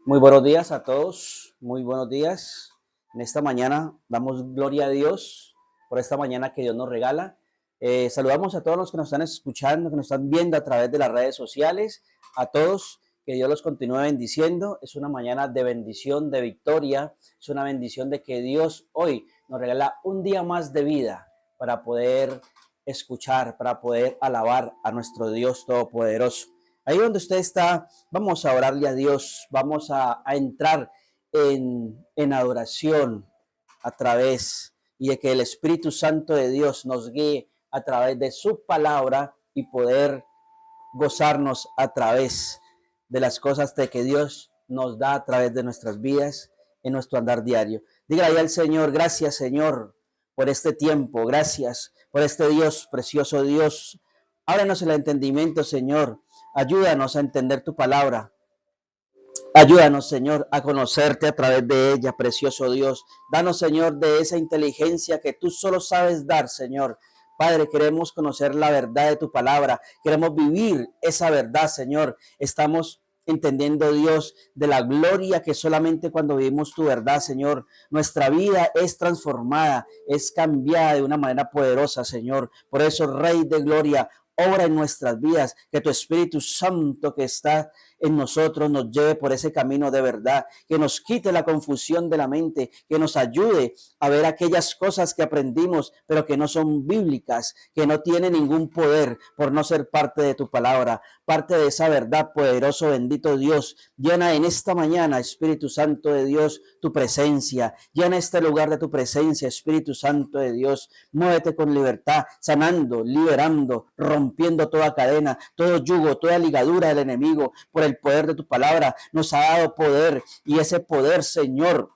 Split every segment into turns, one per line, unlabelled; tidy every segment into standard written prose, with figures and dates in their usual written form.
Muy buenos días a todos, muy buenos días. En esta mañana damos gloria a Dios por esta mañana que Dios nos regala. Saludamos a todos los que nos están escuchando, que nos están viendo a través de las redes sociales, a todos, que Dios los continúe bendiciendo. Es una mañana de bendición, de victoria, es una bendición de que Dios hoy nos regala un día más de vida para poder escuchar, para poder alabar a nuestro Dios Todopoderoso. Ahí donde usted está, vamos a orarle a Dios, vamos a entrar en adoración a través y de que el Espíritu Santo de Dios nos guíe a través de su palabra y poder gozarnos a través de las cosas de que Dios nos da a través de nuestras vidas en nuestro andar diario. Dígale al Señor, gracias Señor por este tiempo, gracias por este Dios, precioso Dios. Ábranos el entendimiento, Señor. Ayúdanos a entender tu palabra. Ayúdanos, Señor, a conocerte a través de ella, precioso Dios. Danos, Señor, de esa inteligencia que tú solo sabes dar, Señor. Padre, queremos conocer la verdad de tu palabra. Queremos vivir esa verdad, Señor. Estamos entendiendo, Dios, de la gloria que solamente cuando vivimos tu verdad, Señor, nuestra vida es transformada, es cambiada de una manera poderosa, Señor. Por eso, Rey de Gloria, obra en nuestras vidas, que tu Espíritu Santo que está en nosotros nos lleve por ese camino de verdad, que nos quite la confusión de la mente, que nos ayude a ver aquellas cosas que aprendimos, pero que no son bíblicas, que no tienen ningún poder por no ser parte de tu palabra, parte de esa verdad, poderoso, bendito Dios. Llena en esta mañana, Espíritu Santo de Dios, tu presencia. Llena este lugar de tu presencia, Espíritu Santo de Dios. Muévete con libertad, sanando, liberando, rompiendo toda cadena, todo yugo, toda ligadura del enemigo. Por el poder de tu palabra nos ha dado poder, y ese poder, Señor,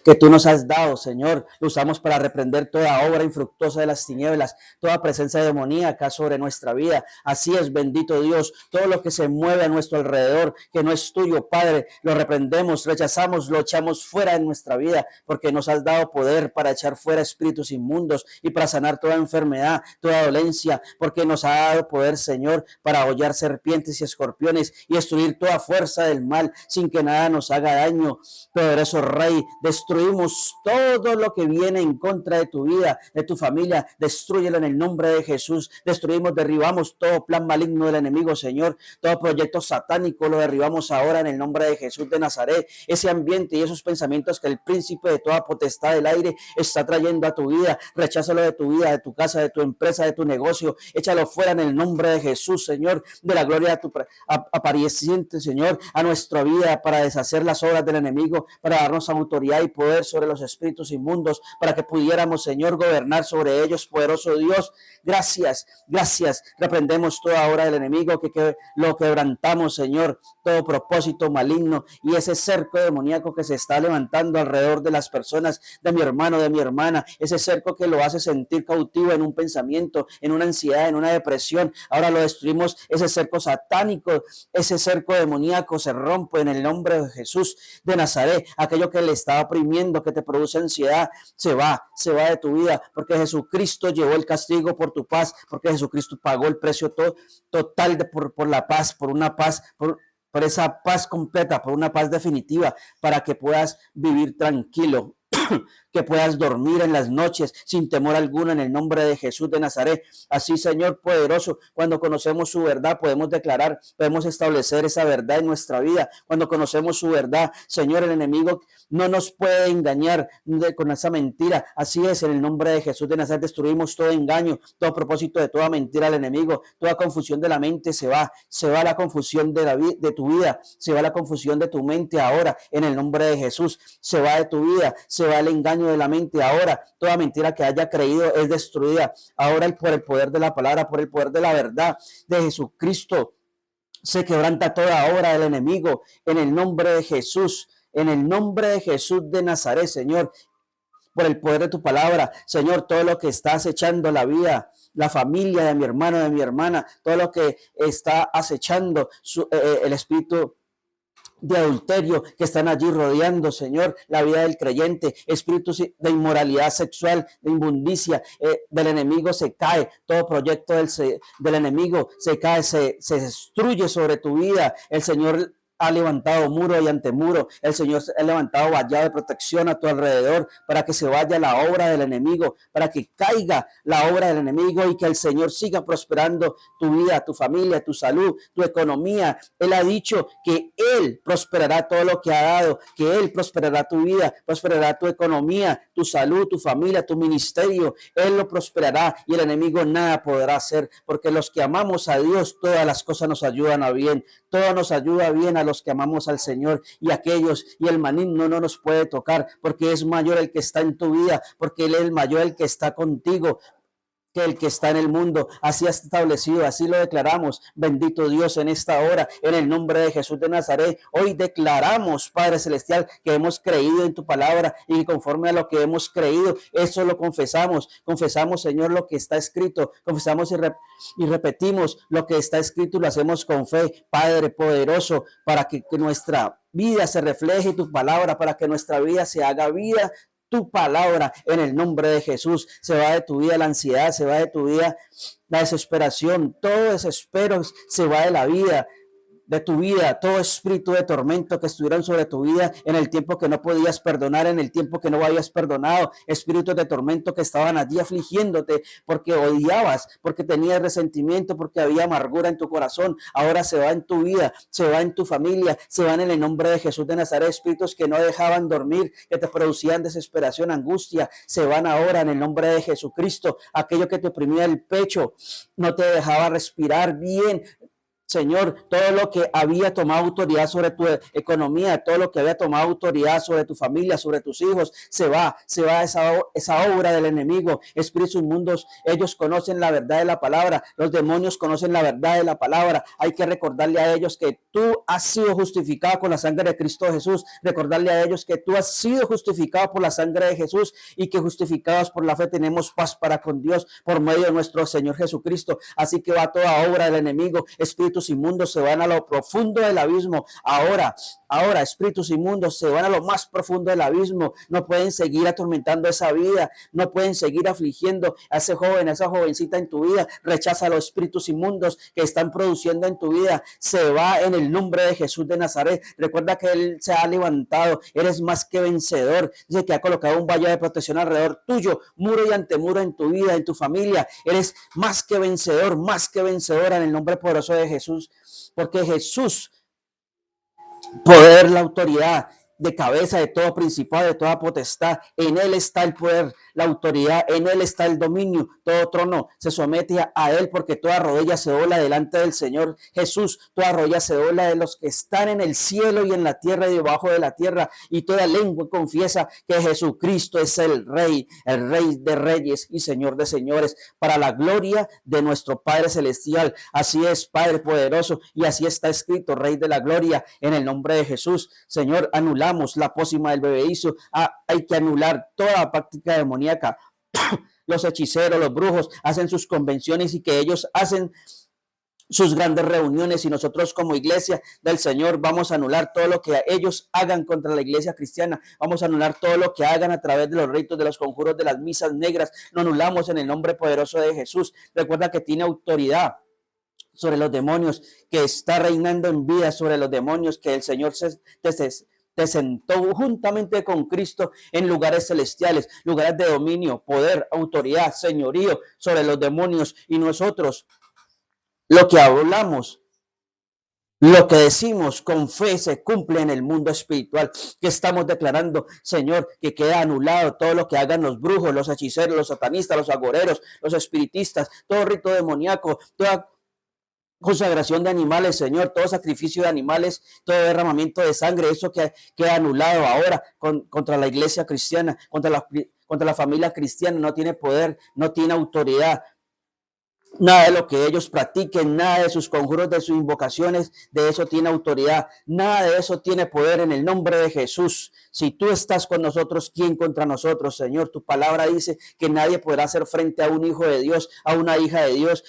que tú nos has dado, Señor, lo usamos para reprender toda obra infructuosa de las tinieblas, toda presencia demoníaca sobre nuestra vida. Así es, bendito Dios, todo lo que se mueve a nuestro alrededor, que no es tuyo, Padre, lo reprendemos, rechazamos, lo echamos fuera de nuestra vida, porque nos has dado poder para echar fuera espíritus inmundos y para sanar toda enfermedad, toda dolencia, porque nos ha dado poder, Señor, para hollar serpientes y escorpiones y destruir toda fuerza del mal sin que nada nos haga daño. Poderoso Rey, destruimos todo lo que viene en contra de tu vida, de tu familia. Destrúyelo en el nombre de Jesús. Destruimos, derribamos todo plan maligno del enemigo, Señor. Todo proyecto satánico lo derribamos ahora en el nombre de Jesús de Nazaret. Ese ambiente y esos pensamientos que el príncipe de toda potestad del aire está trayendo a tu vida, recházalo de tu vida, de tu casa, de tu empresa, de tu negocio. Échalo fuera en el nombre de Jesús, Señor, de la gloria de tu apareciente, Señor, a nuestra vida, para deshacer las obras del enemigo, para darnos autoridad y poder sobre los espíritus inmundos, para que pudiéramos, Señor, gobernar sobre ellos, poderoso Dios. Gracias, gracias. Reprendemos toda obra del enemigo, que lo quebrantamos, Señor, todo propósito maligno y ese cerco demoníaco que se está levantando alrededor de las personas, de mi hermano, de mi hermana, ese cerco que lo hace sentir cautivo en un pensamiento, en una ansiedad, en una depresión. Ahora lo destruimos, ese cerco satánico, ese cerco demoníaco se rompe en el nombre de Jesús de Nazaret. Aquello que le está oprimiendo, que te produce ansiedad, se va de tu vida, porque Jesucristo llevó el castigo por tu paz, porque Jesucristo pagó el precio total por la paz, por una paz, por esa paz completa, por una paz definitiva, para que puedas vivir tranquilo, que puedas dormir en las noches sin temor alguno en el nombre de Jesús de Nazaret. Así, Señor poderoso, cuando conocemos su verdad podemos declarar, podemos establecer esa verdad en nuestra vida. Cuando conocemos su verdad, Señor, el enemigo no nos puede engañar con esa mentira. Así es, en el nombre de Jesús de Nazaret destruimos todo engaño, todo propósito de toda mentira al enemigo, toda confusión de la mente se va la confusión de tu vida, se va la confusión de tu mente ahora, en el nombre de Jesús, se va de tu vida, se va el engaño de la mente ahora, toda mentira que haya creído es destruida ahora por el poder de la palabra, por el poder de la verdad de Jesucristo. Se quebranta toda obra del enemigo en el nombre de Jesús, en el nombre de Jesús de Nazaret, Señor, por el poder de tu palabra, Señor, todo lo que está acechando la vida, la familia de mi hermano, de mi hermana, todo lo que está acechando el espíritu de adulterio que están allí rodeando, Señor, la vida del creyente, espíritus de inmoralidad sexual, de inmundicia, del enemigo se cae, todo proyecto del enemigo se cae, se destruye sobre tu vida. El Señor ha levantado muro y antemuro. El Señor ha levantado vallado de protección a tu alrededor para que se vaya la obra del enemigo, para que caiga la obra del enemigo y que el Señor siga prosperando tu vida, tu familia, tu salud, tu economía. Él ha dicho que Él prosperará todo lo que ha dado, que Él prosperará tu vida, prosperará tu economía, tu salud, tu familia, tu ministerio. Él lo prosperará y el enemigo nada podrá hacer, porque los que amamos a Dios, todas las cosas nos ayudan a bien. Todo nos ayuda bien a los que amamos al Señor y el maligno no nos puede tocar porque es mayor el que está en tu vida, porque Él es mayor el que está contigo que el que está en el mundo. Así ha establecido, así lo declaramos. Bendito Dios en esta hora, en el nombre de Jesús de Nazaret. Hoy declaramos, Padre Celestial, que hemos creído en tu palabra y conforme a lo que hemos creído, eso lo confesamos. Confesamos, Señor, lo que está escrito. Confesamos y repetimos lo que está escrito y lo hacemos con fe, Padre poderoso, para que nuestra vida se refleje tu palabra, para que nuestra vida se haga vida tu palabra en el nombre de Jesús. Se va de tu vida la ansiedad, se va de tu vida la desesperación, todo desespero se va de la vida, de tu vida, todo espíritu de tormento que estuvieron sobre tu vida en el tiempo que no podías perdonar, en el tiempo que no habías perdonado, espíritus de tormento que estaban allí afligiéndote porque odiabas, porque tenías resentimiento, porque había amargura en tu corazón, ahora se va en tu vida, se va en tu familia, se van en el nombre de Jesús de Nazaret. Espíritus que no dejaban dormir, que te producían desesperación, angustia, se van ahora en el nombre de Jesucristo. Aquello que te oprimía el pecho, no te dejaba respirar bien, Señor, todo lo que había tomado autoridad sobre tu economía, todo lo que había tomado autoridad sobre tu familia, sobre tus hijos, se va esa obra del enemigo. Espíritus inmundos, ellos conocen la verdad de la palabra, los demonios conocen la verdad de la palabra. Hay que recordarle a ellos que tú has sido justificado con la sangre de Cristo Jesús, recordarle a ellos que tú has sido justificado por la sangre de Jesús y que justificados por la fe tenemos paz para con Dios por medio de nuestro Señor Jesucristo. Así que va toda obra del enemigo, espíritus inmundos se van a lo profundo del abismo. Ahora, espíritus inmundos se van a lo más profundo del abismo. No pueden seguir atormentando esa vida, no pueden seguir afligiendo a ese joven, a esa jovencita en tu vida. Rechaza a los espíritus inmundos que están produciendo en tu vida. Se va en el nombre de Jesús de Nazaret. Recuerda que Él se ha levantado. Eres más que vencedor. Dice que ha colocado un valle de protección alrededor tuyo, muro y antemuro en tu vida, en tu familia. Eres más que vencedor, más que vencedora en el nombre poderoso de Jesús. Porque Jesús, poder, la autoridad de cabeza de todo principado, de toda potestad, en Él está el poder, la autoridad, en Él está el dominio. Todo trono se somete a Él, porque toda rodilla se dobla delante del Señor Jesús, toda rodilla se dobla de los que están en el cielo y en la tierra y debajo de la tierra, y toda lengua confiesa que Jesucristo es el Rey de reyes y Señor de señores, para la gloria de nuestro Padre Celestial. Así es, Padre poderoso, y así está escrito, Rey de la gloria, en el nombre de Jesús. Señor, anulamos la pócima del bebedizo. Hay que anular toda práctica demoníaca. Los hechiceros, los brujos hacen sus convenciones y que ellos hacen sus grandes reuniones, y nosotros como iglesia del Señor vamos a anular todo lo que ellos hagan contra la iglesia cristiana. Vamos a anular todo lo que hagan a través de los ritos, de los conjuros, de las misas negras. Lo anulamos en el nombre poderoso de Jesús. Recuerda que tiene autoridad sobre los demonios, que está reinando en vida sobre los demonios, que el Señor te sentó juntamente con Cristo en lugares celestiales, lugares de dominio, poder, autoridad, señorío sobre los demonios. Y nosotros, lo que hablamos, lo que decimos con fe se cumple en el mundo espiritual. Que estamos declarando, Señor, que queda anulado todo lo que hagan los brujos, los hechiceros, los satanistas, los agoreros, los espiritistas, todo rito demoníaco, toda consagración de animales, Señor, todo sacrificio de animales, todo derramamiento de sangre, eso que queda anulado ahora contra la iglesia cristiana, contra la familia cristiana. No tiene poder, no tiene autoridad. Nada de lo que ellos practiquen, nada de sus conjuros, de sus invocaciones, de eso tiene autoridad. Nada de eso tiene poder en el nombre de Jesús. Si tú estás con nosotros, ¿quién contra nosotros, Señor? Tu palabra dice que nadie podrá hacer frente a un hijo de Dios, a una hija de Dios,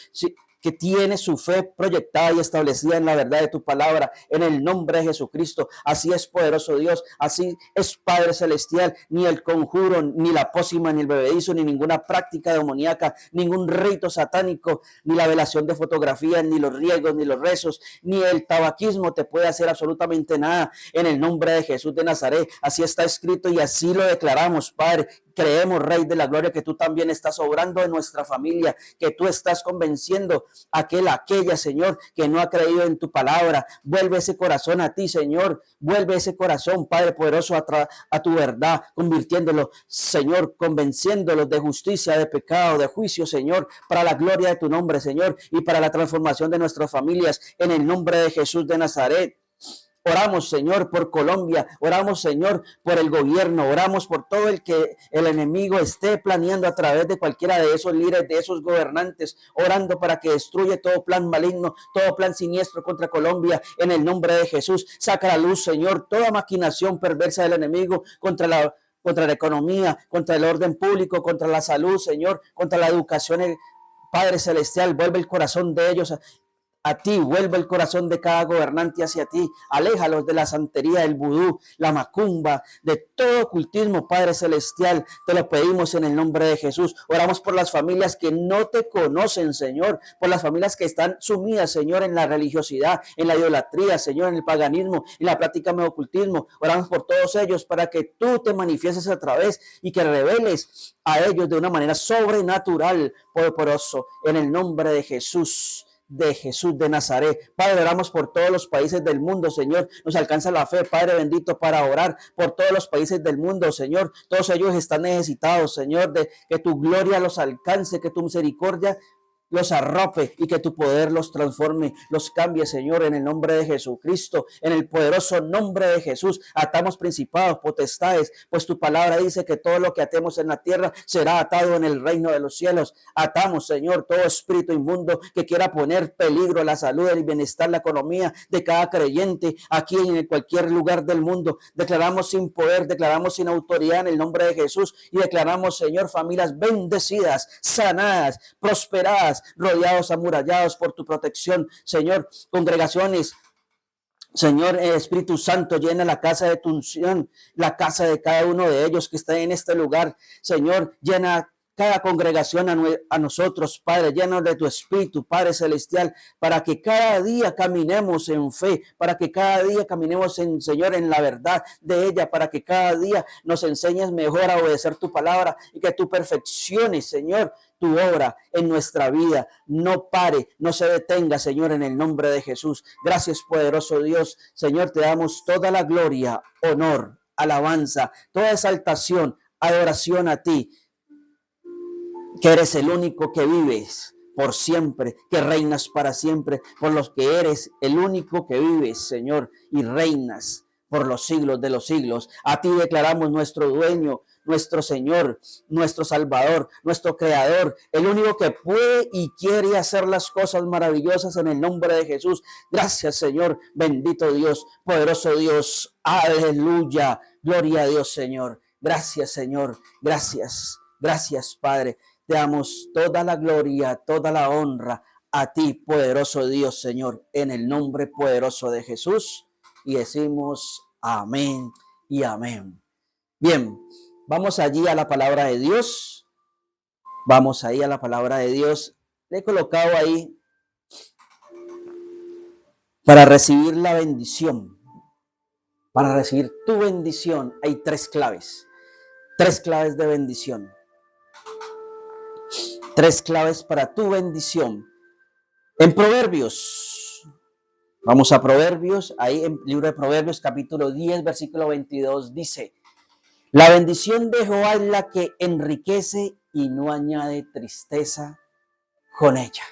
que tiene su fe proyectada y establecida en la verdad de tu palabra, en el nombre de Jesucristo. Así es, poderoso Dios, así es, Padre Celestial. Ni el conjuro, ni la pócima, ni el bebedizo, ni ninguna práctica demoníaca, ningún rito satánico, ni la velación de fotografías, ni los riegos, ni los rezos, ni el tabaquismo te puede hacer absolutamente nada, en el nombre de Jesús de Nazaret. Así está escrito y así lo declaramos, Padre. Creemos, Rey de la Gloria, que tú también estás obrando en nuestra familia, que tú estás convenciendo a aquella, Señor, que no ha creído en tu palabra. Vuelve ese corazón a ti, Señor. Vuelve ese corazón, Padre poderoso, a tu verdad, convirtiéndolo, Señor, convenciéndolos de justicia, de pecado, de juicio, Señor, para la gloria de tu nombre, Señor, y para la transformación de nuestras familias, en el nombre de Jesús de Nazaret. Oramos, Señor, por Colombia, oramos, Señor, por el gobierno, oramos por todo el que el enemigo esté planeando a través de cualquiera de esos líderes, de esos gobernantes, orando para que destruya todo plan maligno, todo plan siniestro contra Colombia, en el nombre de Jesús. Saca a la luz, Señor, toda maquinación perversa del enemigo contra la economía, contra el orden público, contra la salud, Señor, contra la educación. Padre Celestial, vuelve el corazón de ellos a ti, vuelve el corazón de cada gobernante hacia ti, aléjalos de la santería, del vudú, la macumba, de todo ocultismo, Padre Celestial, te lo pedimos en el nombre de Jesús. Oramos por las familias que no te conocen, Señor, por las familias que están sumidas, Señor, en la religiosidad, en la idolatría, Señor, en el paganismo, en la práctica de ocultismo. Oramos por todos ellos para que tú te manifiestes a través y que reveles a ellos de una manera sobrenatural, poderoso, en el nombre de Jesús de Nazaret. Padre, oramos por todos los países del mundo, Señor. Nos alcanza la fe, Padre bendito, para orar por todos los países del mundo, Señor. Todos ellos están necesitados, Señor, de que tu gloria los alcance, que tu misericordia los arrope y que tu poder los transforme, los cambie, Señor, en el nombre de Jesucristo, en el poderoso nombre de Jesús. Atamos principados, potestades, pues tu palabra dice que todo lo que atemos en la tierra será atado en el reino de los cielos. Atamos, Señor, todo espíritu inmundo que quiera poner peligro a la salud, el bienestar, la economía de cada creyente aquí en cualquier lugar del mundo. Declaramos sin poder, declaramos sin autoridad en el nombre de Jesús y declaramos, Señor, familias bendecidas, sanadas, prosperadas, rodeados, amurallados por tu protección, Señor. Congregaciones, Señor, el Espíritu Santo llena la casa de tu unción, la casa de cada uno de ellos que está en este lugar, Señor. Llena cada congregación a nosotros, Padre, llenos de tu Espíritu, Padre Celestial, para que cada día caminemos en fe, para que cada día caminemos en, Señor, en la verdad de ella, para que cada día nos enseñes mejor a obedecer tu palabra y que tú perfecciones, Señor, tu obra en nuestra vida. No pare, no se detenga, Señor, en el nombre de Jesús. Gracias, poderoso Dios. Señor, te damos toda la gloria, honor, alabanza, toda exaltación, adoración a ti, que eres el único que vives por siempre, que reinas para siempre, por los que eres el único que vives, Señor, y reinas por los siglos de los siglos. A ti declaramos nuestro dueño, nuestro Señor, nuestro Salvador, nuestro Creador, el único que puede y quiere hacer las cosas maravillosas en el nombre de Jesús. Gracias, Señor, bendito Dios, poderoso Dios, aleluya, gloria a Dios, Señor. Gracias, Señor, gracias, gracias, Padre. Te damos toda la gloria, toda la honra a ti, poderoso Dios, Señor, en el nombre poderoso de Jesús. Y decimos amén y amén. Bien, vamos allí a la palabra de Dios. Vamos ahí a la palabra de Dios. Le he colocado ahí para recibir la bendición. Para recibir tu bendición hay tres claves de bendición. Tres claves para tu bendición. En Proverbios, vamos a Proverbios, ahí en el libro de Proverbios, capítulo 10, versículo 22, dice: la bendición de Jehová es la que enriquece y no añade tristeza con ella.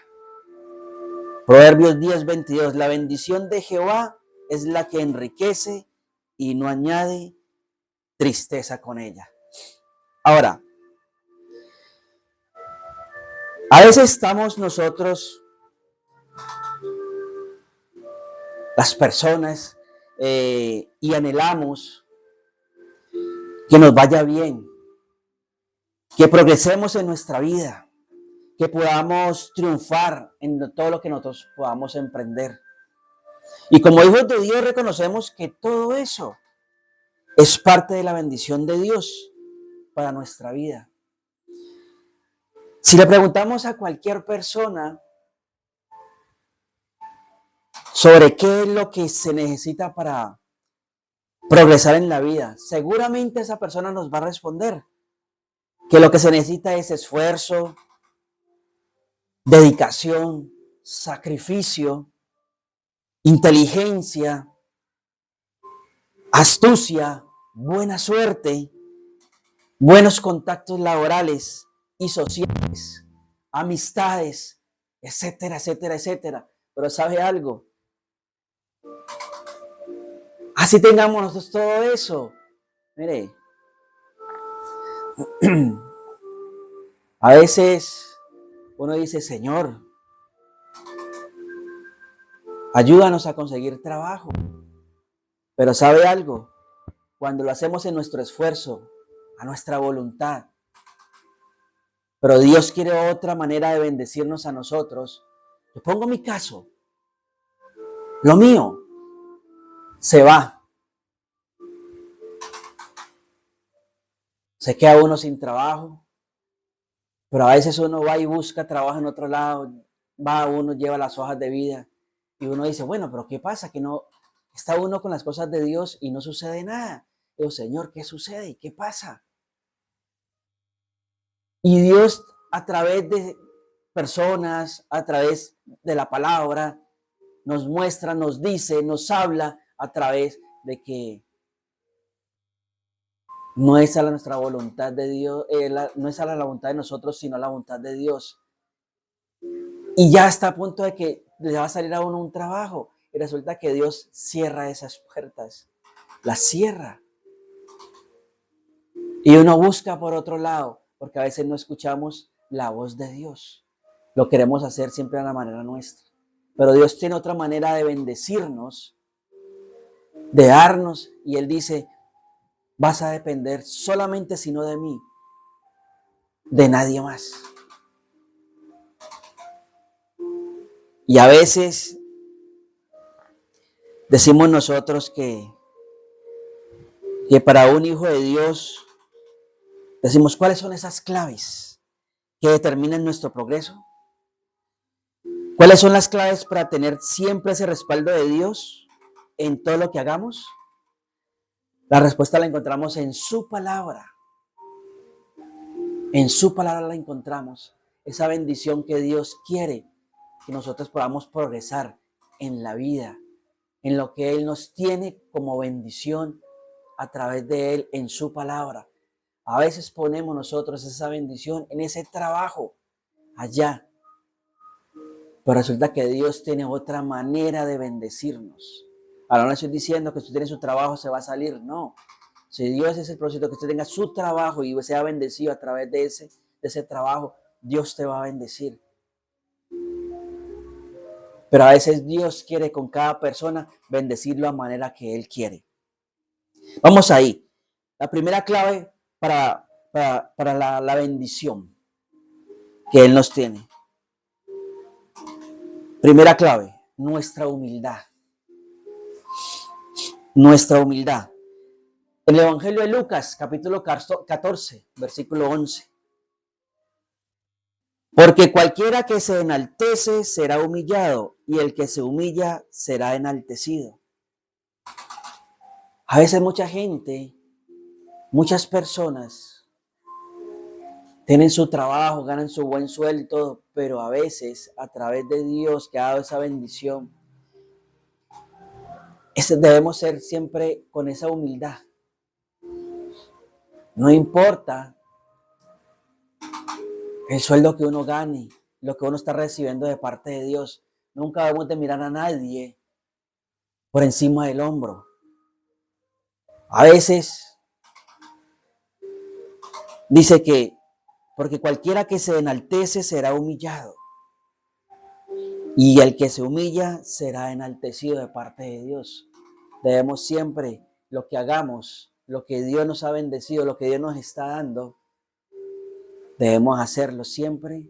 Proverbios 10, 22, la bendición de Jehová es la que enriquece y no añade tristeza con ella. Ahora, a veces estamos nosotros, las personas, y anhelamos que nos vaya bien, que progresemos en nuestra vida, que podamos triunfar en todo lo que nosotros podamos emprender. Y como hijos de Dios reconocemos que todo eso es parte de la bendición de Dios para nuestra vida. Si le preguntamos a cualquier persona sobre qué es lo que se necesita para progresar en la vida, seguramente esa persona nos va a responder que lo que se necesita es esfuerzo, dedicación, sacrificio, inteligencia, astucia, buena suerte, buenos contactos laborales y sociales, amistades, etcétera, etcétera, etcétera. Pero ¿sabe algo? Así tengamos nosotros todo eso. Mire, a veces uno dice, Señor, ayúdanos a conseguir trabajo. Pero ¿sabe algo? Cuando lo hacemos en nuestro esfuerzo, a nuestra voluntad, pero Dios quiere otra manera de bendecirnos a nosotros. Yo pongo mi caso. Lo mío se va. Se queda uno sin trabajo, pero a veces uno va y busca trabajo en otro lado, va uno, lleva las hojas de vida y uno dice, bueno, pero ¿qué pasa? Que no está uno con las cosas de Dios y no sucede nada. Digo, Señor, ¿qué sucede? ¿Y qué pasa? Y Dios a través de personas, a través de la palabra, nos muestra, nos dice, nos habla a través de que no es a nuestra voluntad de Dios, no es a la voluntad de nosotros, sino a la voluntad de Dios. Y ya está a punto de que le va a salir a uno un trabajo. Y resulta que Dios cierra esas puertas. Las cierra. Y uno busca por otro lado, porque a veces no escuchamos la voz de Dios. Lo queremos hacer siempre a la manera nuestra. Pero Dios tiene otra manera de bendecirnos, de darnos. Y Él dice, vas a depender solamente, si no de mí, de nadie más. Y a veces decimos nosotros que para un hijo de Dios, decimos, ¿cuáles son esas claves que determinan nuestro progreso? ¿Cuáles son las claves para tener siempre ese respaldo de Dios en todo lo que hagamos? La respuesta la encontramos en su palabra. En su palabra la encontramos. Esa bendición que Dios quiere que nosotros podamos progresar en la vida, en lo que Él nos tiene como bendición a través de Él en su palabra. A veces ponemos nosotros esa bendición en ese trabajo allá, pero resulta que Dios tiene otra manera de bendecirnos. Ahora no estoy diciendo que si usted tiene su trabajo se va a salir, no. Si Dios es el propósito, que usted tenga su trabajo y sea bendecido a través de ese trabajo, Dios te va a bendecir. Pero a veces Dios quiere con cada persona bendecirlo a manera que Él quiere. Vamos ahí. La primera clave para la bendición que Él nos tiene. Primera clave, nuestra humildad. Nuestra humildad. El Evangelio de Lucas, capítulo 14, versículo 11. Porque cualquiera que se enaltece será humillado, y el que se humilla será enaltecido. A veces mucha gente, muchas personas tienen su trabajo, ganan su buen sueldo y todo, pero a veces a través de Dios que ha dado esa bendición, debemos ser siempre con esa humildad. No importa el sueldo que uno gane, lo que uno está recibiendo de parte de Dios. Nunca debemos de mirar a nadie por encima del hombro. A veces dice que porque cualquiera que se enaltece será humillado, y el que se humilla será enaltecido de parte de Dios. Debemos siempre, lo que hagamos, lo que Dios nos ha bendecido, lo que Dios nos está dando, debemos hacerlo siempre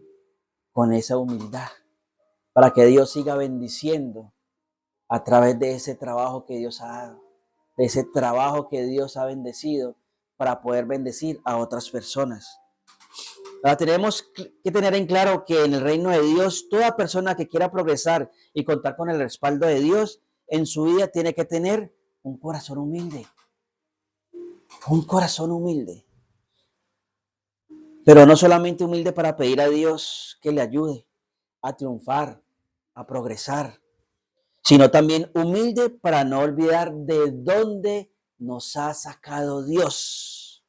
con esa humildad, para que Dios siga bendiciendo a través de ese trabajo que Dios ha dado, de ese trabajo que Dios ha bendecido para poder bendecir a otras personas. Ahora tenemos que tener en claro que en el reino de Dios, toda persona que quiera progresar y contar con el respaldo de Dios en su vida tiene que tener un corazón humilde. Un corazón humilde. Pero no solamente humilde para pedir a Dios que le ayude a triunfar, a progresar, sino también humilde para no olvidar de dónde nos ha sacado Dios.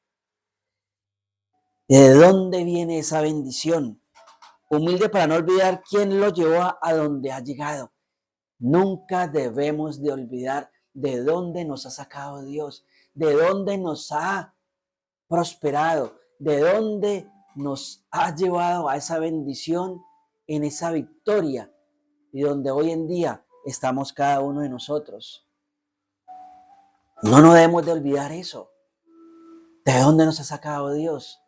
¿De dónde viene esa bendición? Humilde para no olvidar quién lo llevó a donde ha llegado. Nunca debemos de olvidar de dónde nos ha sacado Dios, de dónde nos ha prosperado, de dónde nos ha llevado a esa bendición, en esa victoria, y donde hoy en día estamos cada uno de nosotros. No nos debemos de olvidar eso. ¿De dónde nos ha sacado Dios?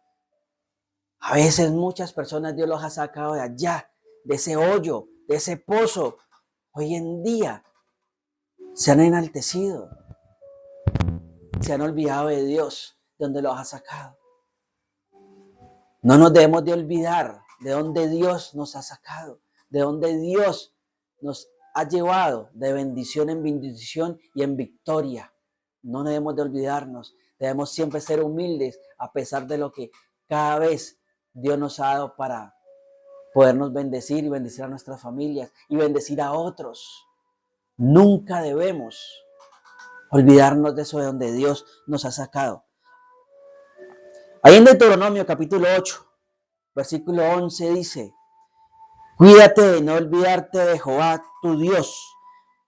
A veces muchas personas Dios los ha sacado de allá, de ese hoyo, de ese pozo. Hoy en día se han enaltecido, se han olvidado de Dios, de donde los ha sacado. No nos debemos de olvidar de dónde Dios nos ha sacado, de dónde Dios nos ha llevado de bendición en bendición y en victoria. No debemos de olvidarnos, debemos siempre ser humildes a pesar de lo que cada vez Dios nos ha dado para podernos bendecir y bendecir a nuestras familias y bendecir a otros. Nunca debemos olvidarnos de eso, de donde Dios nos ha sacado. Ahí en Deuteronomio capítulo 8, versículo 11 dice: cuídate de no olvidarte de Jehová tu Dios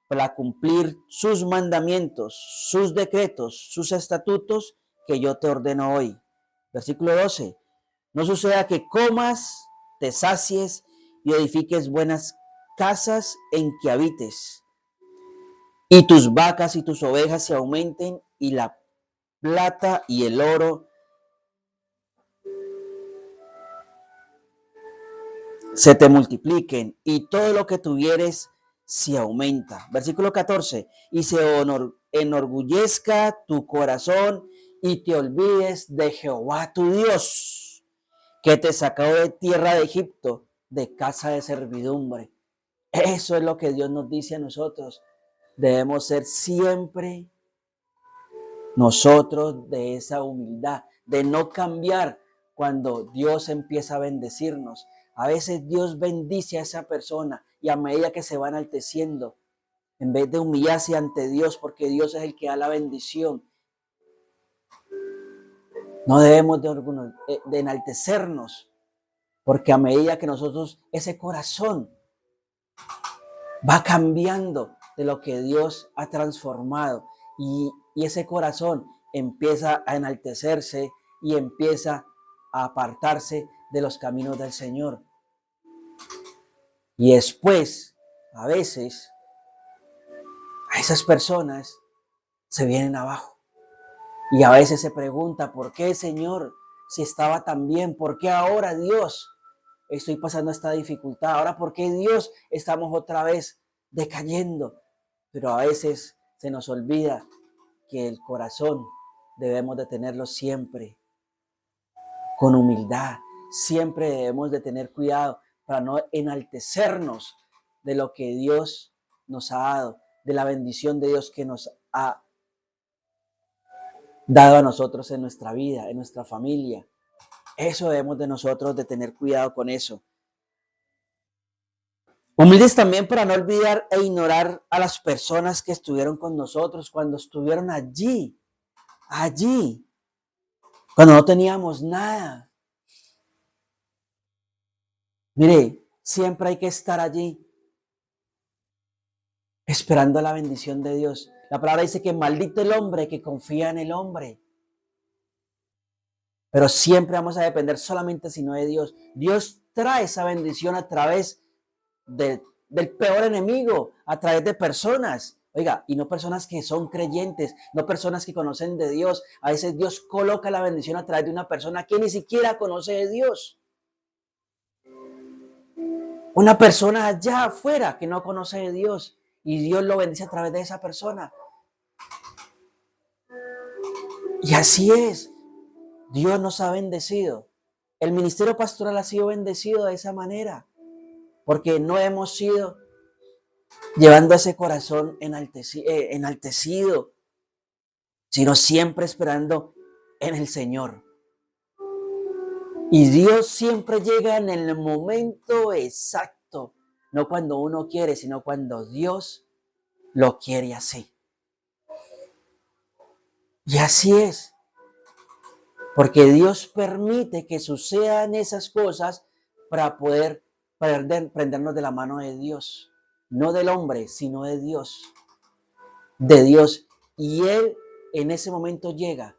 para cumplir sus mandamientos, sus decretos, sus estatutos que yo te ordeno hoy. Versículo 12. No suceda que comas, te sacies y edifiques buenas casas en que habites, y tus vacas y tus ovejas se aumenten, y la plata y el oro se te multipliquen, y todo lo que tuvieres se aumenta. Versículo 14. Y se enorgullezca tu corazón y te olvides de Jehová tu Dios, que te sacó de tierra de Egipto, de casa de servidumbre. Eso es lo que Dios nos dice a nosotros. Debemos ser siempre nosotros de esa humildad, de no cambiar cuando Dios empieza a bendecirnos. A veces Dios bendice a esa persona y a medida que se va enalteciendo, en vez de humillarse ante Dios, porque Dios es el que da la bendición, no debemos de enaltecernos, porque a medida que nosotros, ese corazón va cambiando de lo que Dios ha transformado, y ese corazón empieza a enaltecerse y empieza a apartarse de los caminos del Señor. Y después, a veces, a esas personas se vienen abajo. Y a veces se pregunta, ¿por qué, Señor, si estaba tan bien? ¿Por qué ahora, Dios, estoy pasando esta dificultad? Ahora, ¿por qué, Dios, estamos otra vez decayendo? Pero a veces se nos olvida que el corazón debemos de tenerlo siempre con humildad. Siempre debemos de tener cuidado para no enaltecernos de lo que Dios nos ha dado, de la bendición de Dios que nos ha dado a nosotros en nuestra vida, en nuestra familia. Eso debemos de nosotros de tener cuidado con eso. Humildes también para no olvidar e ignorar a las personas que estuvieron con nosotros cuando estuvieron allí, cuando no teníamos nada. Mire, siempre hay que estar allí, esperando la bendición de Dios. La palabra dice que maldito el hombre que confía en el hombre. Pero siempre vamos a depender solamente sino de Dios. Dios trae esa bendición a través del peor enemigo, a través de personas. Oiga, y no personas que son creyentes, no personas que conocen de Dios. A veces Dios coloca la bendición a través de una persona que ni siquiera conoce de Dios. Una persona allá afuera que no conoce de Dios y Dios lo bendice a través de esa persona. Y así es. Dios nos ha bendecido. El ministerio pastoral ha sido bendecido de esa manera, porque no hemos sido llevando ese corazón enaltecido, sino siempre esperando en el Señor. Y Dios siempre llega en el momento exacto, no cuando uno quiere, sino cuando Dios lo quiere así. Y así es, porque Dios permite que sucedan esas cosas para poder prendernos de la mano de Dios, no del hombre, sino de Dios, Y Él en ese momento llega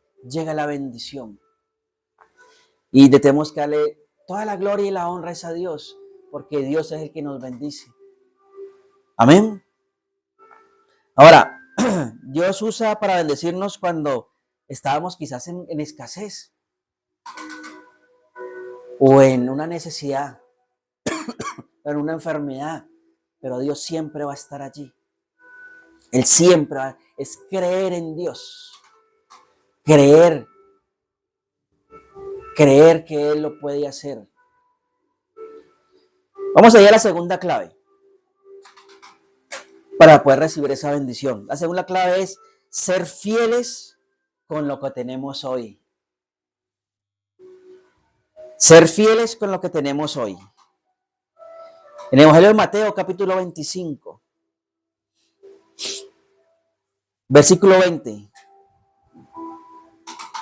la bendición. Y tenemos que darle toda la gloria y la honra es a Dios, porque Dios es el que nos bendice. Amén. Ahora, Dios usa para bendecirnos cuando estábamos quizás en escasez o en una necesidad, en una enfermedad, pero Dios siempre va a estar allí. Él siempre es creer en Dios, creer que Él lo puede hacer. Vamos a ir a la segunda clave para poder recibir esa bendición. La segunda clave es ser fieles con lo que tenemos hoy. Ser fieles con lo que tenemos hoy. En el Evangelio de Mateo, capítulo 25, versículo 20.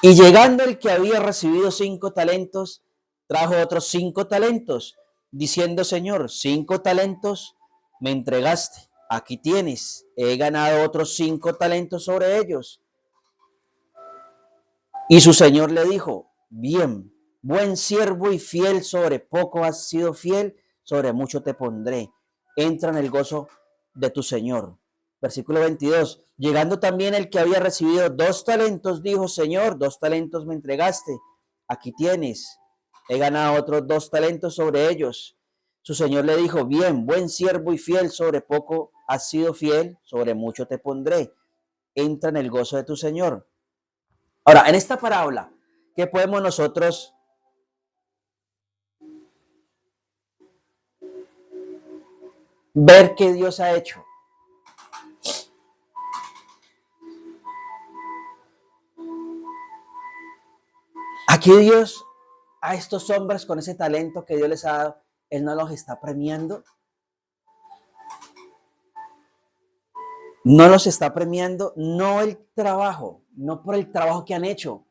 Y llegando el que había recibido 5 talentos, trajo otros 5 talentos, diciendo: Señor, 5 talentos me entregaste, aquí tienes, he ganado otros 5 talentos sobre ellos. Y su señor le dijo: bien, buen siervo y fiel, sobre poco has sido fiel, sobre mucho te pondré. Entra en el gozo de tu señor. Versículo 22. Llegando también el que había recibido 2 talentos, dijo: Señor, 2 talentos me entregaste, aquí tienes, he ganado otros 2 talentos sobre ellos. Su señor le dijo: bien, buen siervo y fiel, sobre poco has sido fiel, sobre mucho te pondré. Entra en el gozo de tu señor. Ahora, en esta parábola, ¿qué podemos nosotros ver que Dios ha hecho? Aquí Dios, a estos hombres con ese talento que Dios les ha dado, Él no los está premiando. No los está premiando, no el trabajo, no por el trabajo que han hecho.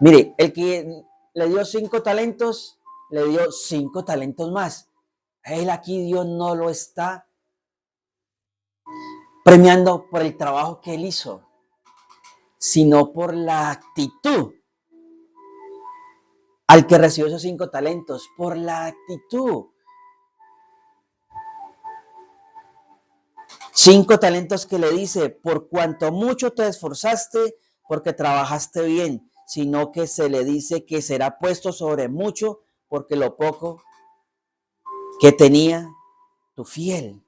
Mire, el que le dio 5 talentos, le dio 5 talentos más. Él aquí Dios no lo está premiando por el trabajo que él hizo, sino por la actitud. Al que recibió esos 5 talentos, por la actitud. 5 talentos que le dice: por cuanto mucho te esforzaste, porque trabajaste bien, sino que se le dice que será puesto sobre mucho, porque lo poco que tenía, tu fiel.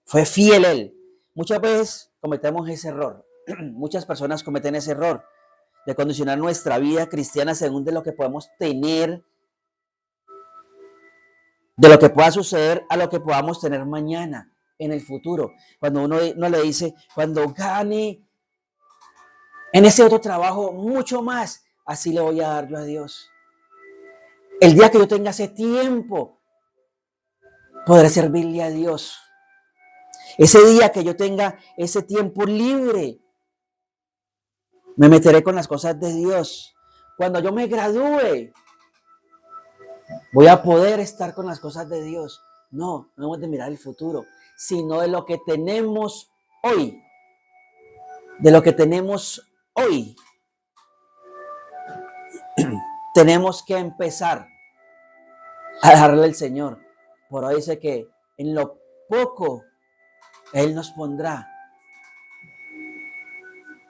Fue fiel él. Muchas veces cometemos ese error. Muchas personas cometen ese error de condicionar nuestra vida cristiana según de lo que podemos tener, de lo que pueda suceder a lo que podamos tener mañana, en el futuro. Cuando uno le dice: cuando gane en ese otro trabajo mucho más, así le voy a dar yo a Dios. El día que yo tenga ese tiempo, podré servirle a Dios. Ese día que yo tenga ese tiempo libre, me meteré con las cosas de Dios. Cuando yo me gradúe, voy a poder estar con las cosas de Dios. No hemos de mirar el futuro, sino de lo que tenemos hoy. De lo que tenemos hoy. Tenemos que empezar a darle al Señor. Por hoy dice que en lo poco Él nos pondrá.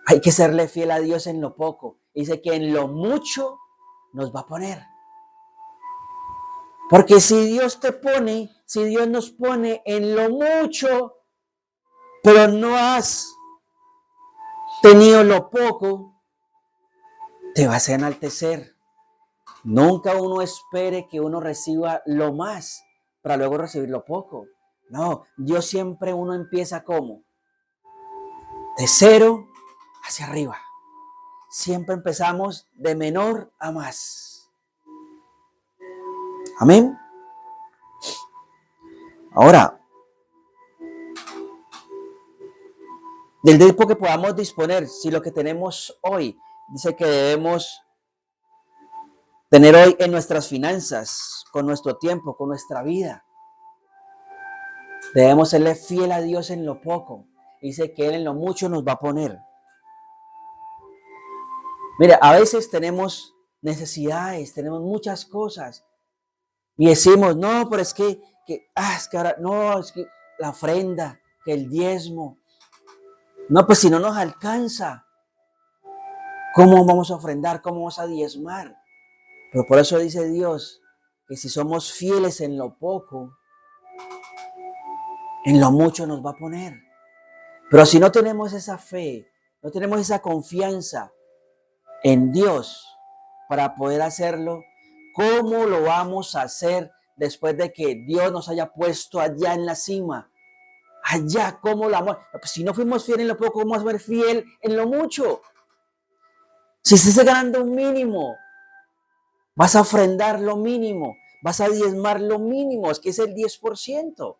Hay que serle fiel a Dios en lo poco. Dice que en lo mucho nos va a poner. Porque si Dios nos pone en lo mucho, pero no has tenido lo poco, te vas a enaltecer. Nunca uno espere que uno reciba lo más para luego recibir lo poco. No, Dios siempre uno empieza como de cero hacia arriba. Siempre empezamos de menor a más. Amén. Ahora, del tiempo que podamos disponer, si lo que tenemos hoy, dice que debemos tener hoy en nuestras finanzas, con nuestro tiempo, con nuestra vida. Debemos serle fiel a Dios en lo poco. Dice que Él en lo mucho nos va a poner. Mira, a veces tenemos necesidades, tenemos muchas cosas y decimos, no, pero es que ahora, no, es que la ofrenda, que el diezmo, no, pues si no nos alcanza, ¿cómo vamos a ofrendar? ¿Cómo vamos a diezmar? Pero por eso dice Dios que si somos fieles en lo poco, en lo mucho nos va a poner. Pero si no tenemos esa fe, no tenemos esa confianza en Dios para poder hacerlo, ¿cómo lo vamos a hacer después de que Dios nos haya puesto allá en la cima? Allá, ¿cómo lo vamos? Pues si no fuimos fieles en lo poco, ¿cómo vamos a ser fiel en lo mucho? Si estás ganando un mínimo, vas a ofrendar lo mínimo, vas a diezmar lo mínimo, es que es el 10%.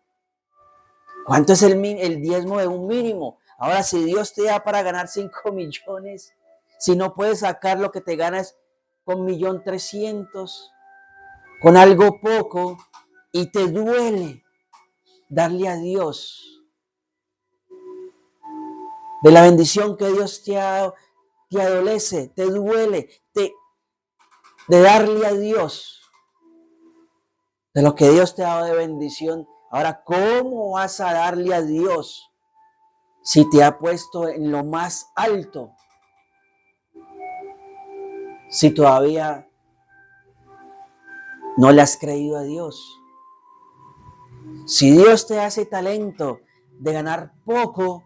¿Cuánto es el diezmo de un mínimo? Ahora, si Dios te da para ganar 5 millones, si no puedes sacar lo que te ganas con 1.300.000, con algo poco, y te duele darle a Dios de la bendición que Dios te adolece, te duele de darle a Dios de lo que Dios te ha dado de bendición. Ahora, ¿cómo vas a darle a Dios si te ha puesto en lo más alto? Si todavía no le has creído a Dios. Si Dios te hace talento de ganar poco,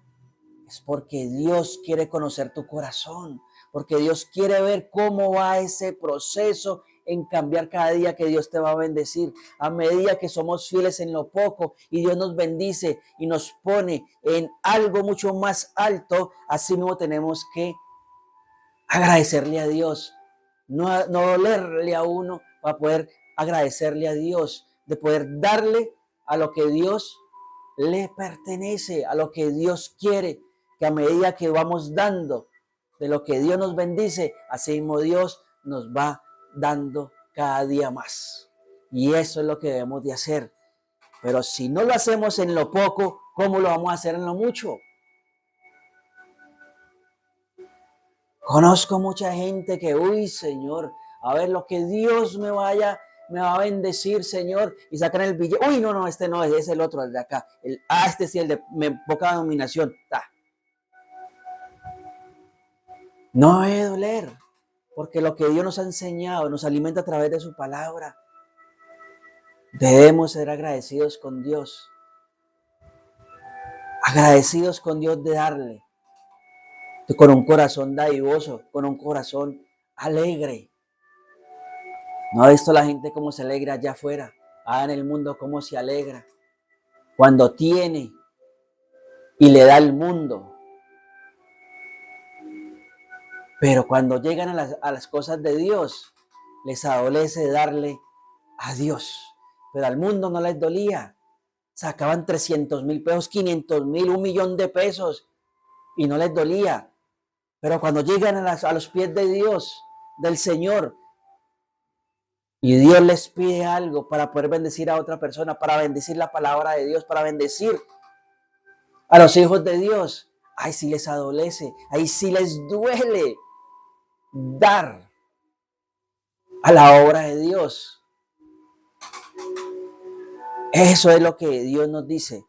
es porque Dios quiere conocer tu corazón, porque Dios quiere ver cómo va ese proceso en cambiar cada día que Dios te va a bendecir. A medida que somos fieles en lo poco y Dios nos bendice y nos pone en algo mucho más alto, así mismo tenemos que agradecerle a Dios, no dolerle a uno para poder agradecerle a Dios, de poder darle a lo que Dios le pertenece, a lo que Dios quiere, que a medida que vamos dando de lo que Dios nos bendice, así mismo Dios nos va dando cada día más. Y eso es lo que debemos de hacer. Pero si no lo hacemos en lo poco, ¿cómo lo vamos a hacer en lo mucho? Conozco mucha gente que, uy, Señor, a ver lo que Dios me va a bendecir, Señor, y sacan el billete. Uy, no, este no, es el otro, el de acá. Este sí, el de poca denominación. No debe doler, porque lo que Dios nos ha enseñado, nos alimenta a través de su palabra. Debemos ser agradecidos con Dios. Agradecidos con Dios de darle. Con un corazón dadivoso, con un corazón alegre. ¿No ha visto la gente cómo se alegra allá afuera? En el mundo cómo se alegra. Cuando tiene y le da al mundo. Pero cuando llegan a las cosas de Dios, les adolece darle a Dios. Pero al mundo no les dolía. Sacaban 300,000 pesos, 500,000, 1,000,000 de pesos y no les dolía. Pero cuando llegan a los pies de Dios, del Señor, y Dios les pide algo para poder bendecir a otra persona, para bendecir la palabra de Dios, para bendecir a los hijos de Dios, ahí sí les adolece, ahí sí les duele dar a la obra de Dios. Eso es lo que Dios nos dice.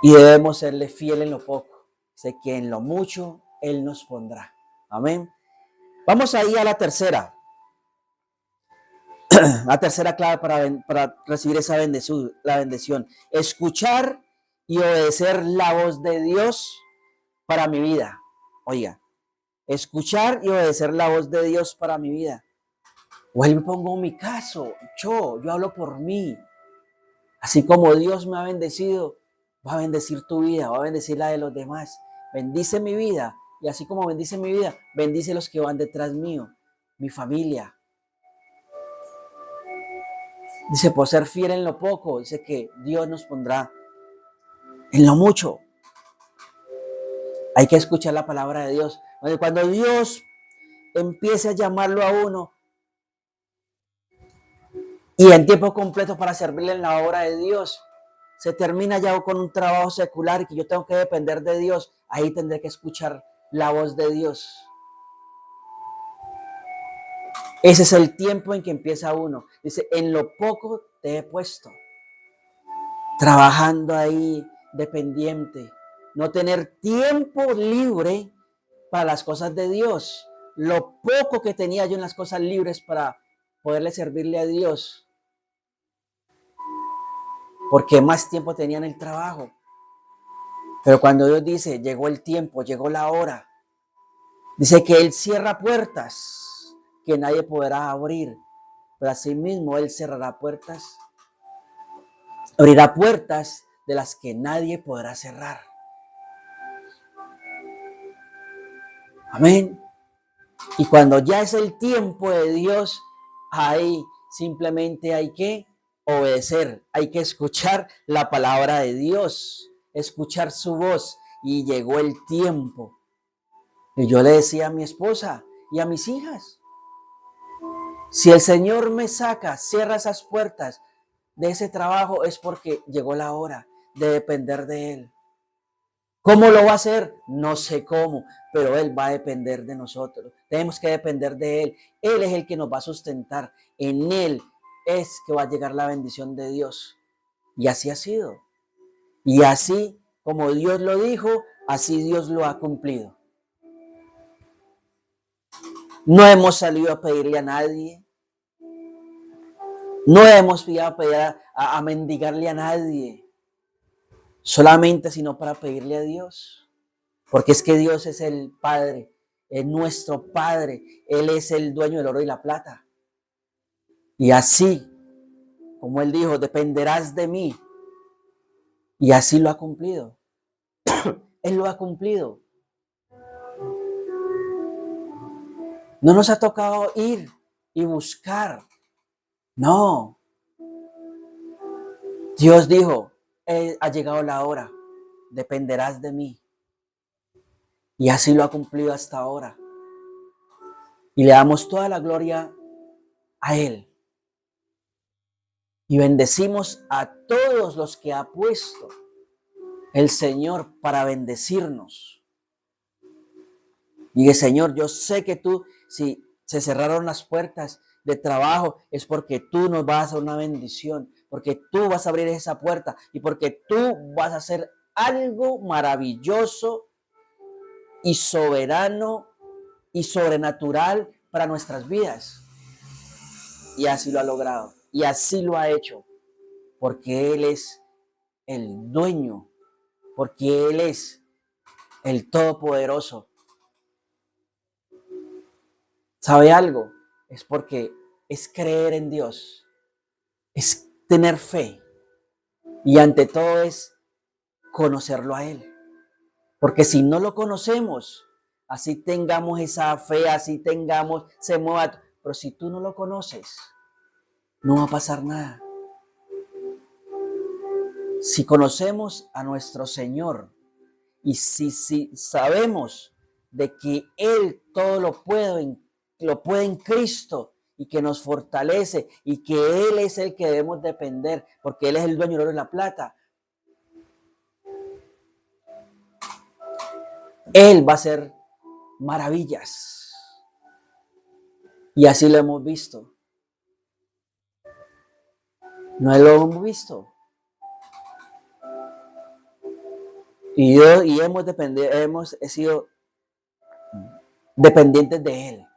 Y debemos serle fiel en lo poco. Sé que en lo mucho Él nos pondrá. Amén. Vamos ahí a la tercera. La tercera clave para recibir esa la bendición. Escuchar y obedecer la voz de Dios para mi vida. Oiga, escuchar y obedecer la voz de Dios para mi vida. Vuelvo y pongo mi caso. Yo hablo por mí. Así como Dios me ha bendecido, va a bendecir tu vida, va a bendecir la de los demás. Bendice mi vida. Y así como bendice mi vida, bendice los que van detrás mío, mi familia. Dice, por ser fiel en lo poco, dice que Dios nos pondrá en lo mucho. Hay que escuchar la palabra de Dios. Cuando Dios empiece a llamarlo a uno y en tiempo completo para servirle en la obra de Dios, se termina ya con un trabajo secular y que yo tengo que depender de Dios, ahí tendré que escuchar la voz de Dios. Ese es el tiempo en que empieza uno. Dice, en lo poco te he puesto. Trabajando ahí, dependiente. No tener tiempo libre para las cosas de Dios. Lo poco que tenía yo en las cosas libres para poderle servirle a Dios. Porque más tiempo tenía en el trabajo. Pero cuando Dios dice, llegó el tiempo, llegó la hora. Dice que Él cierra puertas que nadie podrá abrir. Pero asimismo Él cerrará puertas. Abrirá puertas de las que nadie podrá cerrar. Amén. Y cuando ya es el tiempo de Dios, ahí simplemente hay que obedecer, hay que escuchar la palabra de Dios, escuchar su voz. Y llegó el tiempo. Y yo le decía a mi esposa y a mis hijas, si el Señor me saca, cierra esas puertas de ese trabajo, es porque llegó la hora de depender de Él. ¿Cómo lo va a hacer? No sé cómo, pero Él va a depender de nosotros. Tenemos que depender de Él. Él es el que nos va a sustentar. En Él es que va a llegar la bendición de Dios. Y así ha sido. Y así como Dios lo dijo, así Dios lo ha cumplido. No hemos salido a pedirle a nadie. No hemos ido a pedir a mendigarle a nadie. Solamente sino para pedirle a Dios. Porque es que Dios es el Padre, es nuestro Padre. Él es el dueño del oro y la plata. Y así, como Él dijo, dependerás de mí. Y así lo ha cumplido. Él lo ha cumplido. No nos ha tocado ir y buscar. No. Dios dijo, ha llegado la hora. Dependerás de mí. Y así lo ha cumplido hasta ahora. Y le damos toda la gloria a Él. Y bendecimos a todos los que ha puesto el Señor para bendecirnos. Dije, Señor, yo sé que tú, si se cerraron las puertas de trabajo, es porque tú nos vas a hacer una bendición, porque tú vas a abrir esa puerta y porque tú vas a hacer algo maravilloso y soberano y sobrenatural para nuestras vidas. Y así lo ha logrado. Y así lo ha hecho. Porque Él es el dueño. Porque Él es el Todopoderoso. ¿Sabe algo? Es porque es creer en Dios. Es tener fe. Y ante todo es conocerlo a Él. Porque si no lo conocemos, así tengamos esa fe, así tengamos, se mueva. Pero si tú no lo conoces, no va a pasar nada. Si conocemos a nuestro Señor y si sabemos de que Él todo lo puede en Cristo y que nos fortalece y que Él es el que debemos depender porque Él es el dueño del oro y la plata, Él va a hacer maravillas. Y así lo hemos visto. No lo hemos visto. Y hemos sido dependientes de Él.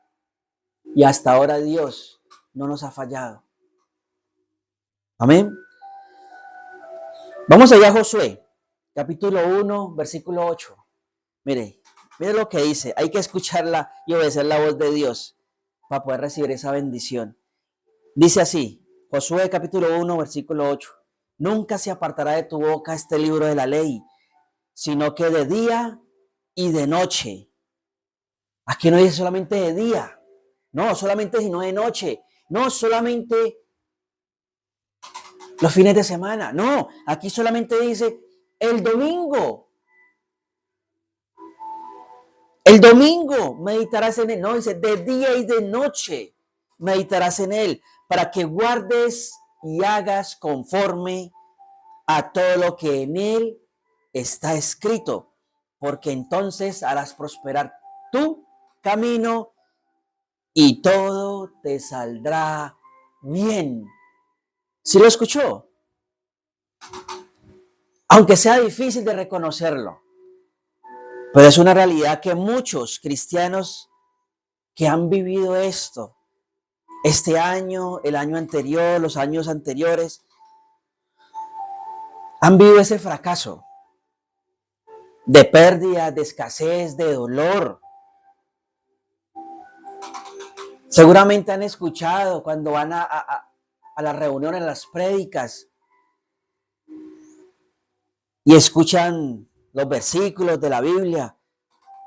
Y hasta ahora Dios no nos ha fallado. Amén. Vamos allá a Josué, capítulo 1, versículo 8. Mire lo que dice. Hay que escucharla y obedecer la voz de Dios para poder recibir esa bendición. Dice así, Josué capítulo 1, versículo 8. Nunca se apartará de tu boca este libro de la ley, sino que de día y de noche. Aquí no dice solamente de día, no solamente sino de noche, no solamente los fines de semana, no, aquí solamente dice el domingo. El domingo meditarás en él, no, dice de día y de noche meditarás en él, para que guardes y hagas conforme a todo lo que en él está escrito, porque entonces harás prosperar tu camino y todo te saldrá bien. ¿Sí lo escuchó? Aunque sea difícil de reconocerlo, pero es una realidad que muchos cristianos que han vivido esto, este año, el año anterior, los años anteriores, han vivido ese fracaso de pérdida, de escasez, de dolor. Seguramente han escuchado cuando van a las reuniones, a las prédicas, y escuchan los versículos de la Biblia,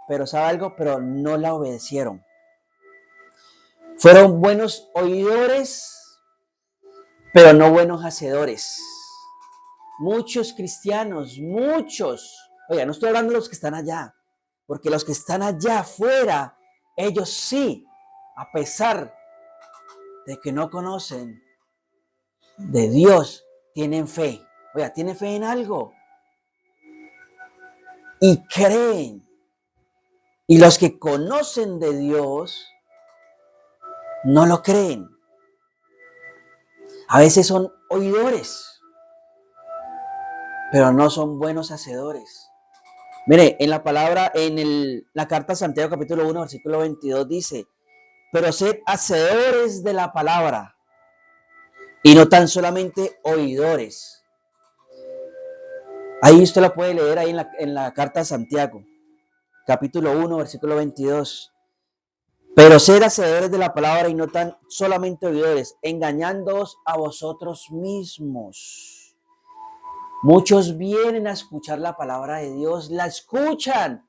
pero ¿sabe algo? Pero no la obedecieron. Fueron buenos oidores, pero no buenos hacedores. Muchos cristianos, oiga, no estoy hablando de los que están allá, porque los que están allá afuera, ellos sí, a pesar de que no conocen de Dios, tienen fe. Oiga, tienen fe en algo. Y creen. Y los que conocen de Dios, no lo creen. A veces son oidores, pero no son buenos hacedores. Mire, en la palabra, la carta a Santiago capítulo 1, versículo 22 dice, pero sed hacedores de la palabra y no tan solamente oidores. Ahí usted lo puede leer ahí en la carta a Santiago, capítulo 1, versículo 22. Pero sed hacedores de la palabra y no tan solamente oidores, engañándoos a vosotros mismos. Muchos vienen a escuchar la palabra de Dios, la escuchan.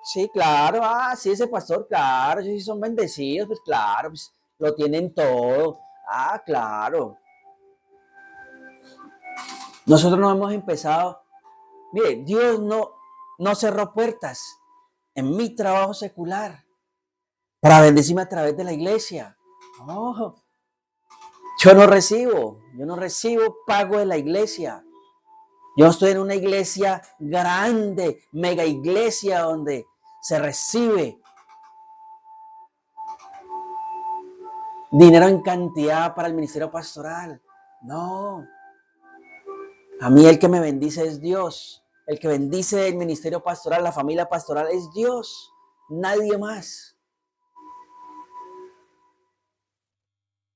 Sí, claro, sí, ese pastor, claro, sí son bendecidos, pues claro, pues lo tienen todo. Claro. Nosotros no hemos empezado. Mire, Dios no cerró puertas en mi trabajo secular para bendecirme a través de la iglesia. No, yo no recibo pago de la iglesia. Yo estoy en una iglesia grande, mega iglesia donde se recibe dinero en cantidad para el ministerio pastoral. No. A mí el que me bendice es Dios. El que bendice el ministerio pastoral, la familia pastoral es Dios. Nadie más.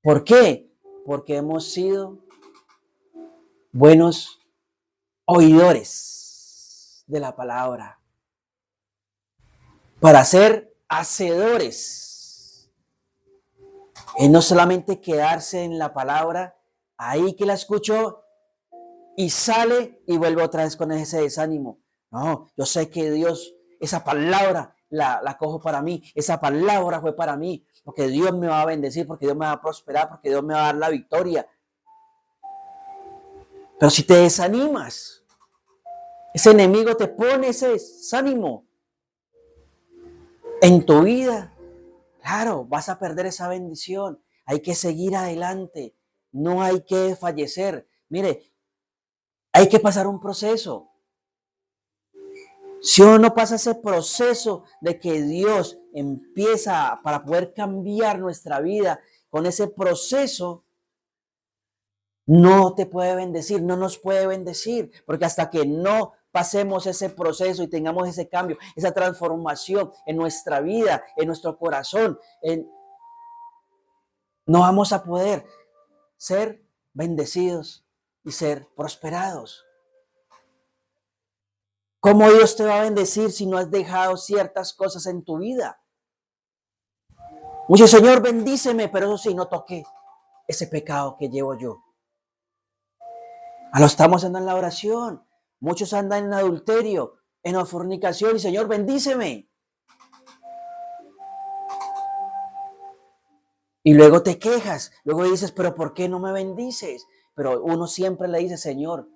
¿Por qué? Porque hemos sido buenos oidores de la palabra. Para ser hacedores. Y no solamente quedarse en la palabra, ahí que la escucho y sale y vuelve otra vez con ese desánimo. No, yo sé que Dios, esa palabra la cojo para mí, esa palabra fue para mí, porque Dios me va a bendecir, porque Dios me va a prosperar, porque Dios me va a dar la victoria. Pero si te desanimas, ese enemigo te pone ese desánimo en tu vida, claro, vas a perder esa bendición. Hay que seguir adelante, no hay que fallecer. Mire, hay que pasar un proceso. Si uno no pasa ese proceso de que Dios empieza para poder cambiar nuestra vida, con ese proceso, no te puede bendecir, no nos puede bendecir, porque hasta que no pasemos ese proceso y tengamos ese cambio, esa transformación en nuestra vida, en nuestro corazón, no vamos a poder ser bendecidos y ser prosperados. ¿Cómo Dios te va a bendecir si no has dejado ciertas cosas en tu vida? Mucho, Señor, bendíceme, pero eso sí, no toqué ese pecado que llevo yo. Lo estamos haciendo en la oración. Muchos andan en adulterio, en la fornicación, y Señor, bendíceme. Y luego te quejas, luego dices, pero ¿por qué no me bendices? Pero uno siempre le dice, Señor,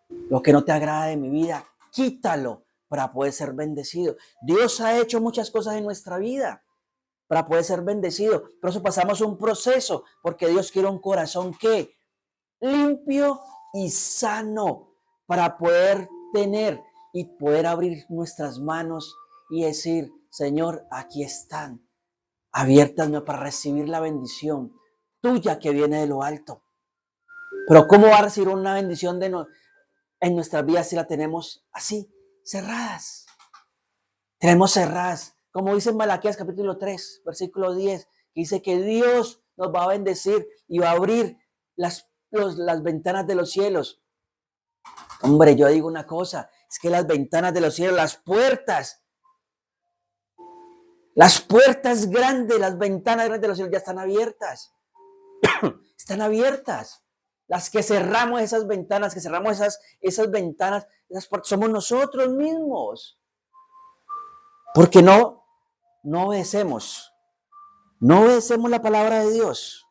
lo que no te agrada de mi vida, quítalo para poder ser bendecido. Dios ha hecho muchas cosas en nuestra vida para poder ser bendecido. Por eso pasamos un proceso, porque Dios quiere un corazón que limpio y sano para poder tener y poder abrir nuestras manos y decir, Señor, aquí están, abiertas para recibir la bendición tuya que viene de lo alto. Pero ¿cómo va a recibir una bendición en nuestras vidas si la tenemos así, cerradas? Tenemos cerradas. Como dice en Malaquías capítulo 3, versículo 10, que dice que Dios nos va a bendecir y va a abrir las ventanas de los cielos. Hombre, yo digo una cosa, es que las ventanas de los cielos, las puertas grandes, las ventanas grandes de los cielos ya están abiertas. Están abiertas. Las que cerramos esas ventanas, esas ventanas, esas puertas, somos nosotros mismos. Porque no obedecemos. No obedecemos la palabra de Dios.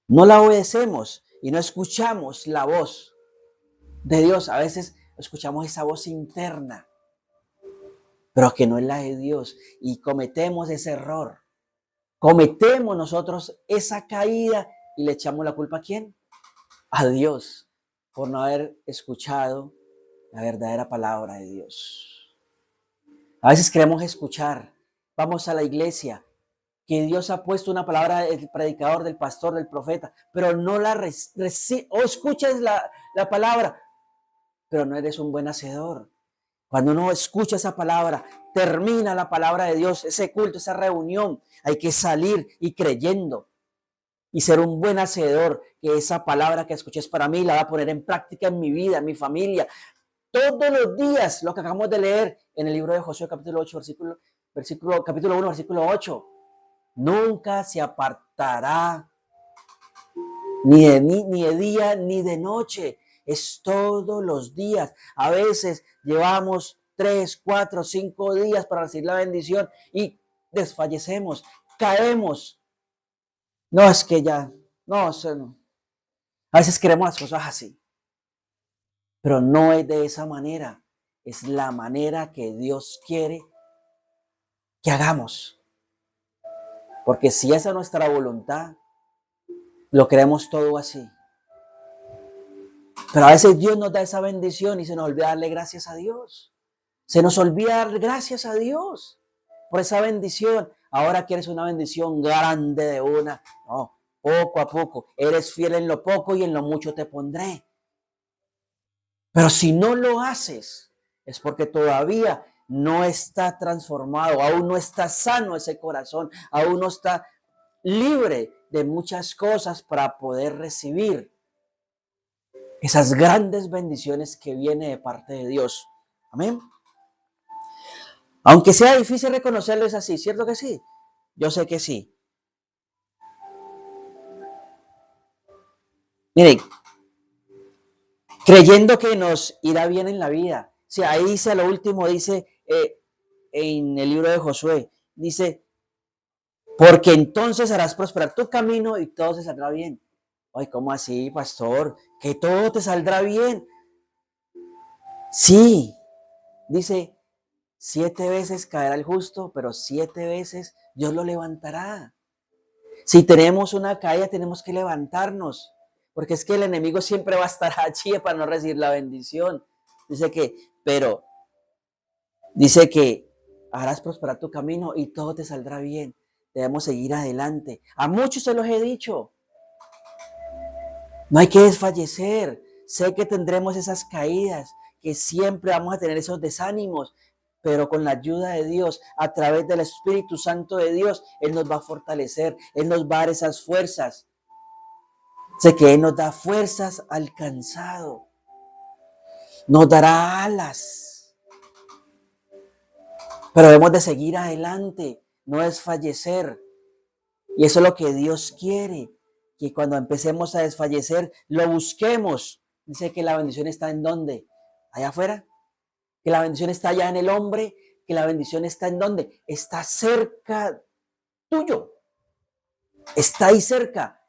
No la obedecemos y no escuchamos la voz de Dios. A veces escuchamos esa voz interna, pero que no es la de Dios. Y cometemos ese error. Cometemos nosotros esa caída y le echamos la culpa ¿a quién? A Dios, por no haber escuchado la verdadera palabra de Dios. A veces queremos escuchar, vamos a la iglesia, que Dios ha puesto una palabra del predicador, del pastor, del profeta, pero no la recibes, o escuchas la palabra, pero no eres un buen hacedor. Cuando uno escucha esa palabra, termina la palabra de Dios, ese culto, esa reunión, hay que salir y creyendo y ser un buen hacedor, que esa palabra que escuché es para mí, la va a poner en práctica en mi vida, en mi familia, todos los días, lo que acabamos de leer en el libro de Josué, capítulo 8, capítulo 1, versículo 8. Nunca se apartará ni de día ni de noche. Es todos los días. A veces llevamos 3, 4, 5 días para recibir la bendición y desfallecemos, caemos. No, es que ya, no, eso no. A veces queremos las cosas así, pero no es de esa manera. Es la manera que Dios quiere que hagamos. Porque si esa es nuestra voluntad, lo queremos todo así. Pero a veces Dios nos da esa bendición y se nos olvida darle gracias a Dios. Se nos olvida dar gracias a Dios por esa bendición. Ahora quieres una bendición grande de una. No, poco a poco. Eres fiel en lo poco y en lo mucho te pondré. Pero si no lo haces, es porque todavía no está transformado, aún no está sano ese corazón, aún no está libre de muchas cosas para poder recibir esas grandes bendiciones que vienen de parte de Dios. Amén. Aunque sea difícil reconocerlo, es así, ¿cierto que sí? Yo sé que sí. Miren, creyendo que nos irá bien en la vida. O sea, ahí dice a lo último, dice en el libro de Josué, dice, porque entonces harás prosperar tu camino y todo se saldrá bien. Ay, ¿cómo así, pastor? Que todo te saldrá bien. Sí, dice, 7 veces caerá el justo, pero 7 veces Dios lo levantará. Si tenemos una caída, tenemos que levantarnos, porque es que el enemigo siempre va a estar allí para no recibir la bendición. Dice que harás prosperar tu camino y todo te saldrá bien. Debemos seguir adelante. A muchos se los he dicho. No hay que desfallecer. Sé que tendremos esas caídas, que siempre vamos a tener esos desánimos, pero con la ayuda de Dios, a través del Espíritu Santo de Dios, Él nos va a fortalecer, Él nos va a dar esas fuerzas. Sé que Él nos da fuerzas al cansado, nos dará alas, pero debemos de seguir adelante, no desfallecer. Y eso es lo que Dios quiere, que cuando empecemos a desfallecer, lo busquemos. Dice que la bendición está ¿en dónde? Allá afuera. Que la bendición está allá en el hombre, que la bendición está ¿en dónde? Está cerca tuyo. Está ahí cerca.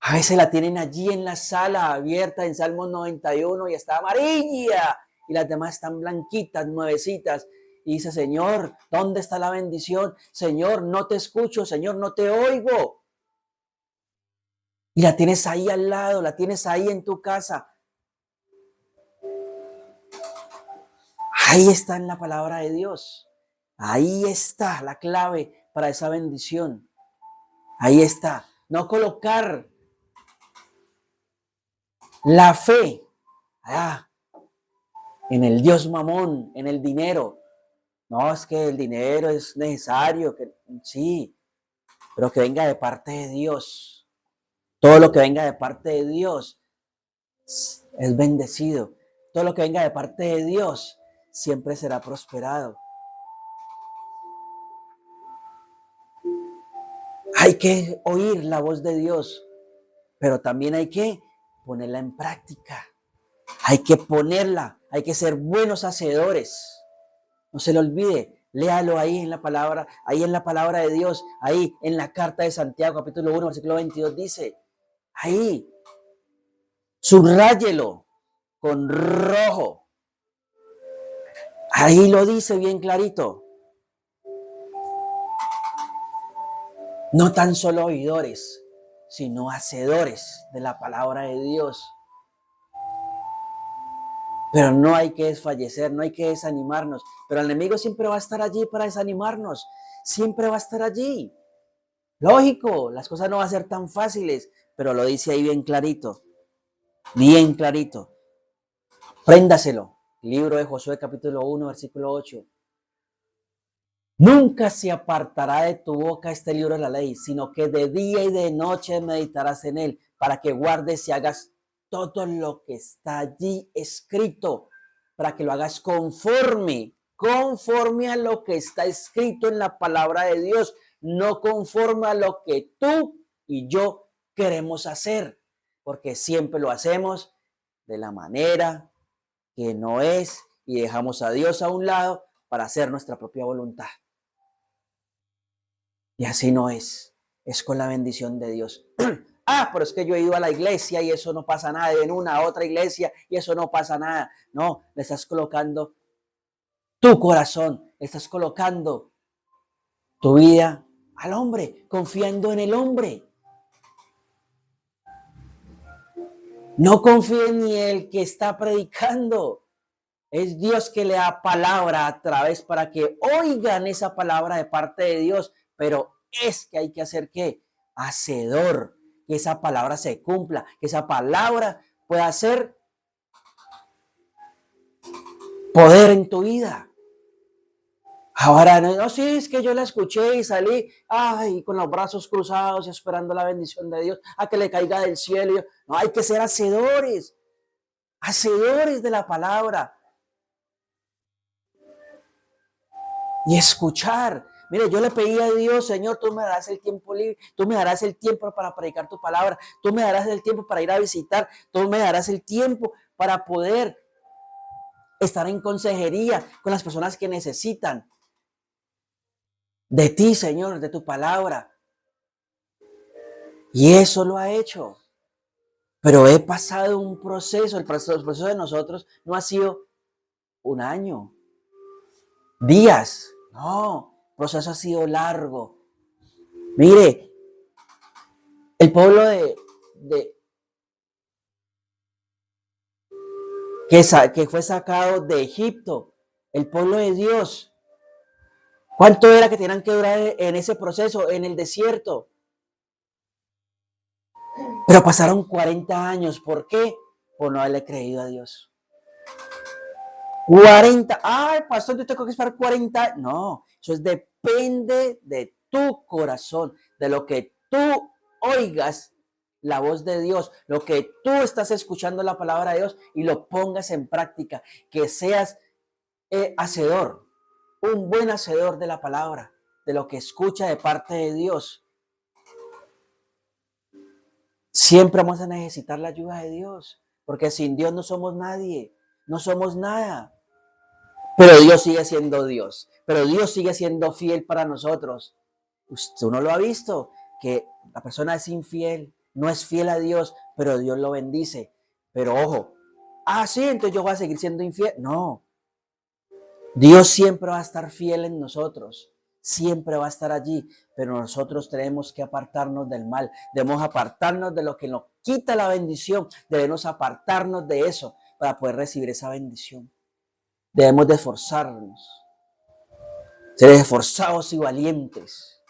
A veces la tienen allí en la sala abierta en Salmos 91 y está amarilla y las demás están blanquitas, nuevecitas. Y dice, Señor, ¿dónde está la bendición? Señor, no te escucho, Señor, no te oigo. Y la tienes ahí al lado, la tienes ahí en tu casa. Ahí está en la palabra de Dios. Ahí está la clave para esa bendición. Ahí está. No colocar la fe en el Dios mamón, en el dinero. No, es que el dinero es necesario, que sí, pero que venga de parte de Dios. Todo lo que venga de parte de Dios es bendecido. Todo lo que venga de parte de Dios siempre será prosperado. Hay que oír la voz de Dios, pero también hay que ponerla en práctica. Hay que ponerla, hay que ser buenos hacedores. No se le olvide, léalo ahí en la palabra de Dios, ahí en la carta de Santiago, capítulo 1, versículo 22 dice, ahí, subráyelo con rojo. Ahí lo dice bien clarito. No tan solo oidores, sino hacedores de la palabra de Dios. Pero no hay que desfallecer, no hay que desanimarnos. Pero el enemigo siempre va a estar allí para desanimarnos. Siempre va a estar allí. Lógico, las cosas no van a ser tan fáciles, pero lo dice ahí bien clarito. Bien clarito. Préndaselo. Libro de Josué capítulo 1, versículo 8. Nunca se apartará de tu boca este libro de la ley, sino que de día y de noche meditarás en él, para que guardes y hagas todo lo que está allí escrito, para que lo hagas conforme a lo que está escrito en la palabra de Dios, no conforme a lo que tú y yo queremos hacer, porque siempre lo hacemos de la manera que no es y dejamos a Dios a un lado para hacer nuestra propia voluntad. Y así no es con la bendición de Dios. Pero es que yo he ido a la iglesia y eso no pasa nada, en una a otra iglesia y eso no pasa nada. No, le estás colocando tu corazón, le estás colocando tu vida al hombre, confiando en el hombre. No confíe ni el que está predicando. Es Dios que le da palabra a través para que oigan esa palabra de parte de Dios. Pero es que hay que hacer ¿qué? Hacedor. Que esa palabra se cumpla. Que esa palabra pueda ser poder en tu vida. Ahora, no, sí, es que yo la escuché y salí, con los brazos cruzados esperando la bendición de Dios, a que le caiga del cielo. No, hay que ser hacedores de la palabra. Y escuchar. Mire, yo le pedí a Dios, Señor, tú me darás el tiempo libre, tú me darás el tiempo para predicar tu palabra, tú me darás el tiempo para ir a visitar, tú me darás el tiempo para poder estar en consejería con las personas que necesitan de ti, Señor, de tu palabra. Y eso lo ha hecho. Pero he pasado un proceso, el proceso de nosotros no ha sido un año, días, no, el proceso ha sido largo. Mire, el pueblo que fue sacado de Egipto, el pueblo de Dios, ¿cuánto era que tenían que durar en ese proceso, en el desierto? Pero pasaron 40 años. ¿Por qué? Por no haberle creído a Dios. 40. Ay, pastor, yo tengo que esperar 40. No, eso depende de tu corazón, de lo que tú oigas la voz de Dios, lo que tú estás escuchando la palabra de Dios y lo pongas en práctica, que seas hacedor, un buen hacedor de la palabra, de lo que escucha de parte de Dios. Siempre vamos a necesitar la ayuda de Dios, porque sin Dios no somos nadie, no somos nada. Pero Dios sigue siendo Dios, pero Dios sigue siendo fiel para nosotros. Usted no lo ha visto, que la persona es infiel, no es fiel a Dios, pero Dios lo bendice. Pero ojo, sí, entonces yo voy a seguir siendo infiel. No, Dios siempre va a estar fiel en nosotros, siempre va a estar allí, pero nosotros tenemos que apartarnos del mal, debemos apartarnos de lo que nos quita la bendición, debemos apartarnos de eso para poder recibir esa bendición. Debemos de esforzarnos, ser esforzados y valientes,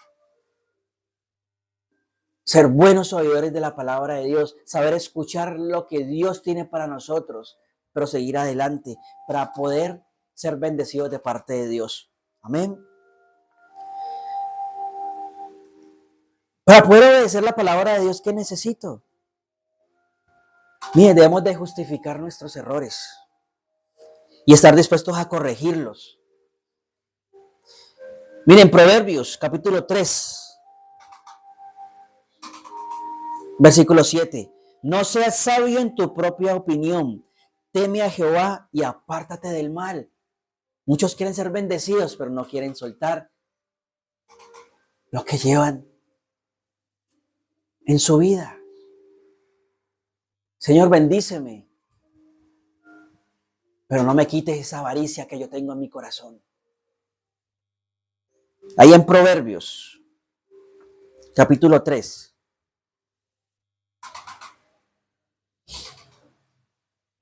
ser buenos oidores de la palabra de Dios, saber escuchar lo que Dios tiene para nosotros, pero seguir adelante para poder ser bendecidos de parte de Dios. Amén. Para poder obedecer la palabra de Dios, ¿qué necesito? Miren, debemos de justificar nuestros errores y estar dispuestos a corregirlos. Miren, Proverbios, capítulo 3, versículo 7. No seas sabio en tu propia opinión. Teme a Jehová y apártate del mal. Muchos quieren ser bendecidos, pero no quieren soltar lo que llevan en su vida. Señor, bendíceme, pero no me quites esa avaricia que yo tengo en mi corazón. Ahí en Proverbios, capítulo 3,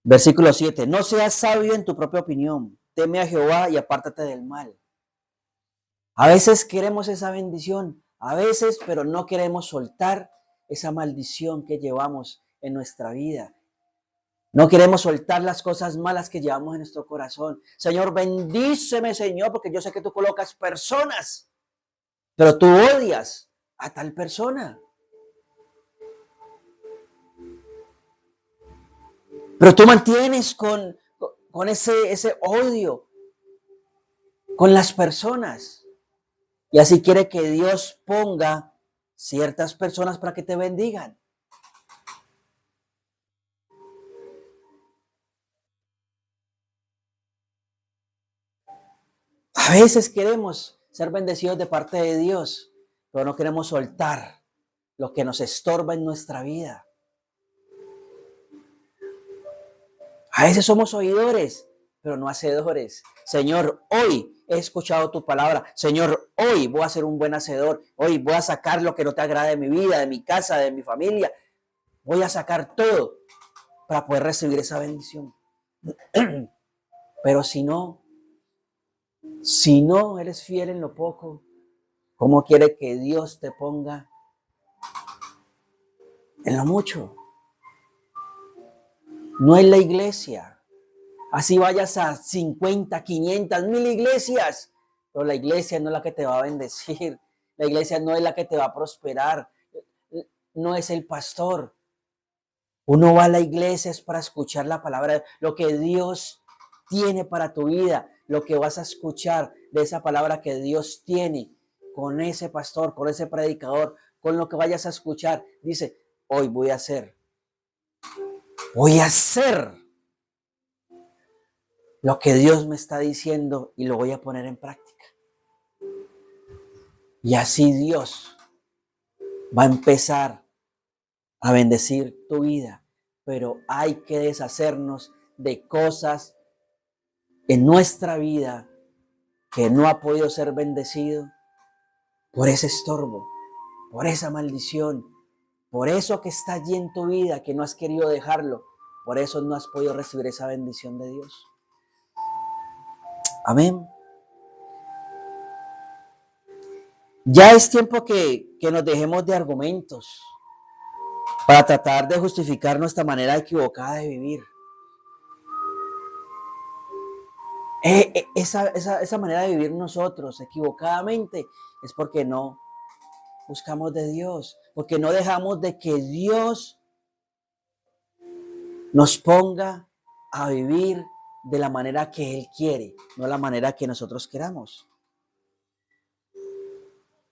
versículo 7. No seas sabio en tu propia opinión. Teme a Jehová y apártate del mal. A veces queremos esa bendición, a veces, pero no queremos soltar esa maldición que llevamos en nuestra vida. No queremos soltar las cosas malas que llevamos en nuestro corazón. Señor, bendíceme, Señor, porque yo sé que tú colocas personas, pero tú odias a tal persona. Pero tú mantienes con ese odio con las personas. Y así quiere que Dios ponga ciertas personas para que te bendigan. A veces queremos ser bendecidos de parte de Dios, pero no queremos soltar lo que nos estorba en nuestra vida. A veces somos oidores, pero no hacedores. Señor, hoy he escuchado tu palabra. Señor, hoy voy a ser un buen hacedor. Hoy voy a sacar lo que no te agrada de mi vida, de mi casa, de mi familia. Voy a sacar todo para poder recibir esa bendición. Pero si no eres fiel en lo poco, ¿cómo quiere que Dios te ponga en lo mucho? No es la iglesia. Así vayas a 50, 500, 1000 iglesias. Pero la iglesia no es la que te va a bendecir. La iglesia no es la que te va a prosperar. No es el pastor. Uno va a la iglesia es para escuchar la palabra, lo que Dios tiene para tu vida, lo que vas a escuchar de esa palabra que Dios tiene con ese pastor, con ese predicador, con lo que vayas a escuchar. Dice, hoy voy a hacer lo que Dios me está diciendo y lo voy a poner en práctica. Y así Dios va a empezar a bendecir tu vida, pero hay que deshacernos de cosas en nuestra vida que no ha podido ser bendecido por ese estorbo, por esa maldición, por eso que está allí en tu vida, que no has querido dejarlo, por eso no has podido recibir esa bendición de Dios. Amén. Ya es tiempo que nos dejemos de argumentos. para tratar de justificar nuestra manera equivocada de vivir. Esa manera de vivir nosotros equivocadamente es porque no buscamos de Dios, porque no dejamos de que Dios nos ponga a vivir de la manera que Él quiere, no la manera que nosotros queramos.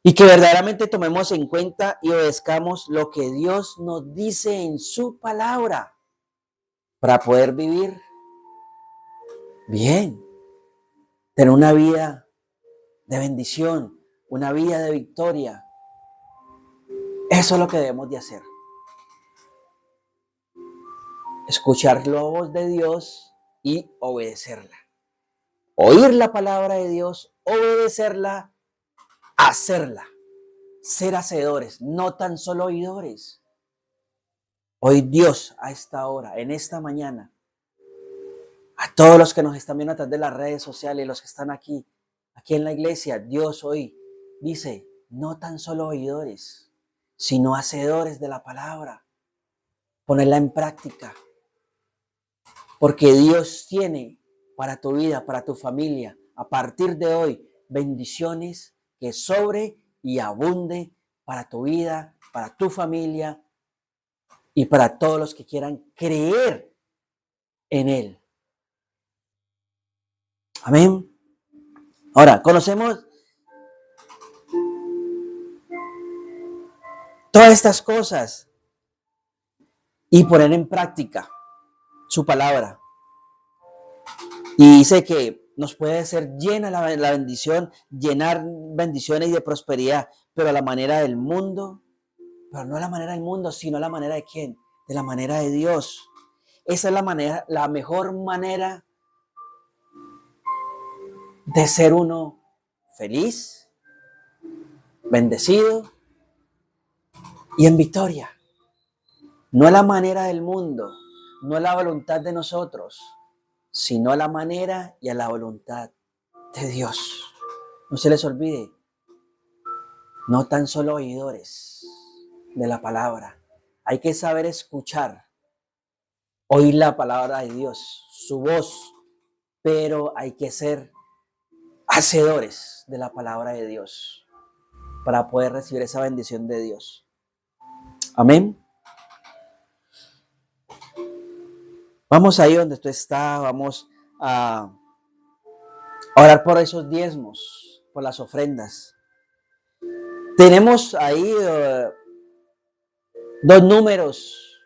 Y que verdaderamente tomemos en cuenta y obedezcamos lo que Dios nos dice en su palabra para poder vivir bien, tener una vida de bendición, una vida de victoria. Eso es lo que debemos de hacer. Escuchar la voz de Dios y obedecerla. Oír la palabra de Dios, obedecerla, hacerla. Ser hacedores, no tan solo oidores. Hoy Dios a esta hora, en esta mañana, a todos los que nos están viendo a través de las redes sociales, los que están aquí en la iglesia, Dios hoy dice, no tan solo oidores, sino hacedores de la palabra. Ponerla en práctica. Porque Dios tiene para tu vida, para tu familia, a partir de hoy, bendiciones que sobre y abunde para tu vida, para tu familia y para todos los que quieran creer en Él. Amén. Ahora, conocemos todas estas cosas y poner en práctica su palabra. Y dice que nos puede hacer llena la bendición, llenar bendiciones y de prosperidad, pero a la manera del mundo, pero no a la manera del mundo, sino a la manera de quién, de la manera de Dios. Esa es la mejor manera de ser uno feliz, bendecido y en victoria. No a la manera del mundo, no a la voluntad de nosotros, sino a la manera y a la voluntad de Dios. No se les olvide, no tan solo oidores de la palabra. Hay que saber escuchar, oír la palabra de Dios, su voz, pero hay que ser hacedores de la palabra de Dios para poder recibir esa bendición de Dios. Amén. Vamos ahí donde tú estás, vamos a orar por esos diezmos, por las ofrendas. Tenemos ahí dos números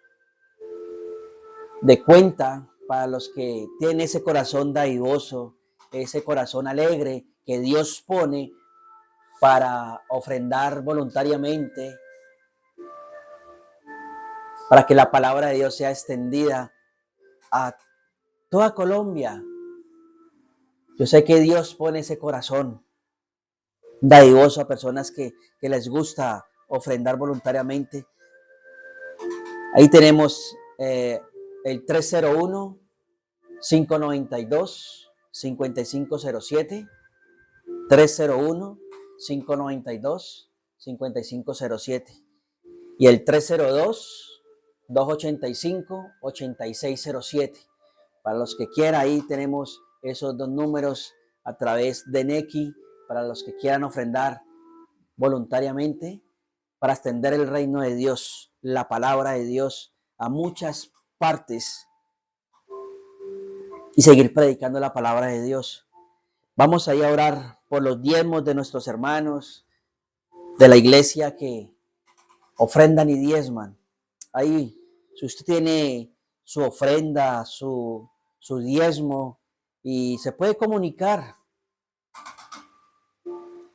de cuenta para los que tienen ese corazón dadivoso, ese corazón alegre que Dios pone para ofrendar voluntariamente, para que la palabra de Dios sea extendida a toda Colombia. Yo sé que Dios pone ese corazón dadivoso a personas que les gusta ofrendar voluntariamente. Ahí tenemos el 301-592-5507. 301-592-5507. Y el 302-285-8607. Para los que quieran, ahí tenemos esos dos números a través de Nequi, para los que quieran ofrendar voluntariamente, para extender el reino de Dios, la palabra de Dios a muchas partes y seguir predicando la palabra de Dios. Vamos ahí a orar por los diezmos de nuestros hermanos de la iglesia que ofrendan y diezman. Ahí, si usted tiene su ofrenda, su diezmo, y se puede comunicar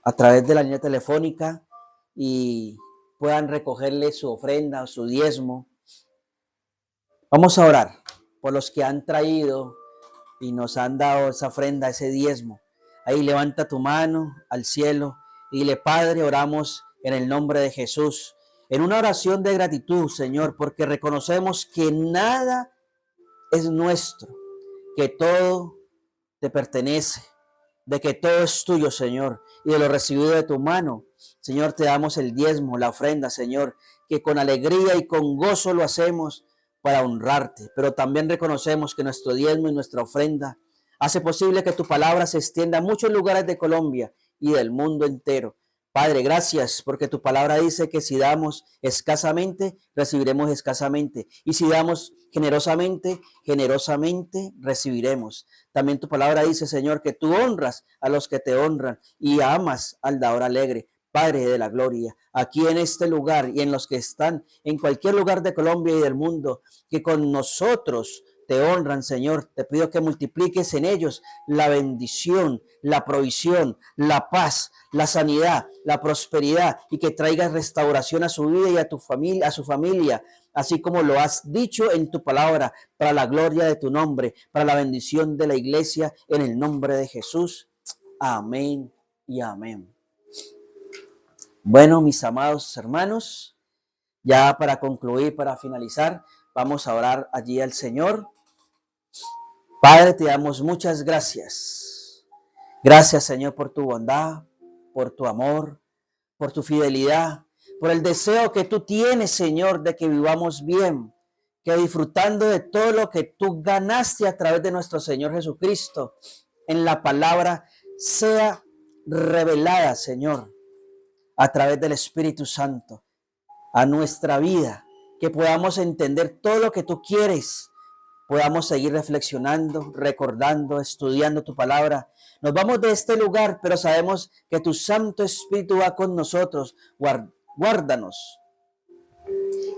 a través de la línea telefónica y puedan recogerle su ofrenda o su diezmo. Vamos a orar por los que han traído y nos han dado esa ofrenda, ese diezmo. Ahí levanta tu mano al cielo y dile: Padre, oramos en el nombre de Jesús, en una oración de gratitud, Señor, porque reconocemos que nada es nuestro, que todo te pertenece, de que todo es tuyo, Señor, y de lo recibido de tu mano, Señor, te damos el diezmo, la ofrenda, Señor, que con alegría y con gozo lo hacemos para honrarte, pero también reconocemos que nuestro diezmo y nuestra ofrenda hace posible que tu palabra se extienda a muchos lugares de Colombia y del mundo entero. Padre, gracias porque tu palabra dice que si damos escasamente, recibiremos escasamente. Y si damos generosamente, generosamente recibiremos. También tu palabra dice, Señor, que tú honras a los que te honran y amas al dador alegre. Padre de la gloria, aquí en este lugar y en los que están en cualquier lugar de Colombia y del mundo, que con nosotros te honran, Señor. Te pido que multipliques en ellos la bendición, la provisión, la paz, la sanidad, la prosperidad y que traigas restauración a su vida y a tu familia, a su familia, así como lo has dicho en tu palabra, para la gloria de tu nombre, para la bendición de la iglesia, en el nombre de Jesús. Amén y amén. Bueno, mis amados hermanos, ya para concluir, para finalizar, vamos a orar allí al Señor. Padre, te damos muchas gracias. Gracias, Señor, por tu bondad, por tu amor, por tu fidelidad, por el deseo que tú tienes, Señor, de que vivamos bien, que disfrutando de todo lo que tú ganaste a través de nuestro Señor Jesucristo, en la palabra sea revelada, Señor, a través del Espíritu Santo, a nuestra vida, que podamos entender todo lo que tú quieres, podamos seguir reflexionando, recordando, estudiando tu palabra. Nos vamos de este lugar, pero sabemos que tu Santo Espíritu va con nosotros. Guárdanos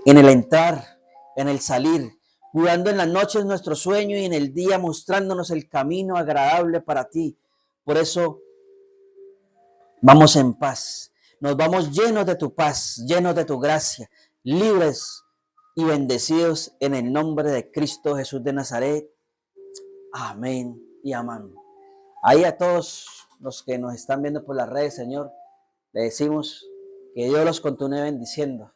en el entrar, en el salir, cuidando en las noches nuestro sueño y en el día mostrándonos el camino agradable para ti. Por eso, vamos en paz. Nos vamos llenos de tu paz, llenos de tu gracia, libres y bendecidos en el nombre de Cristo Jesús de Nazaret. Amén y amén. Ahí a todos los que nos están viendo por las redes, Señor, le decimos que Dios los continúe bendiciendo.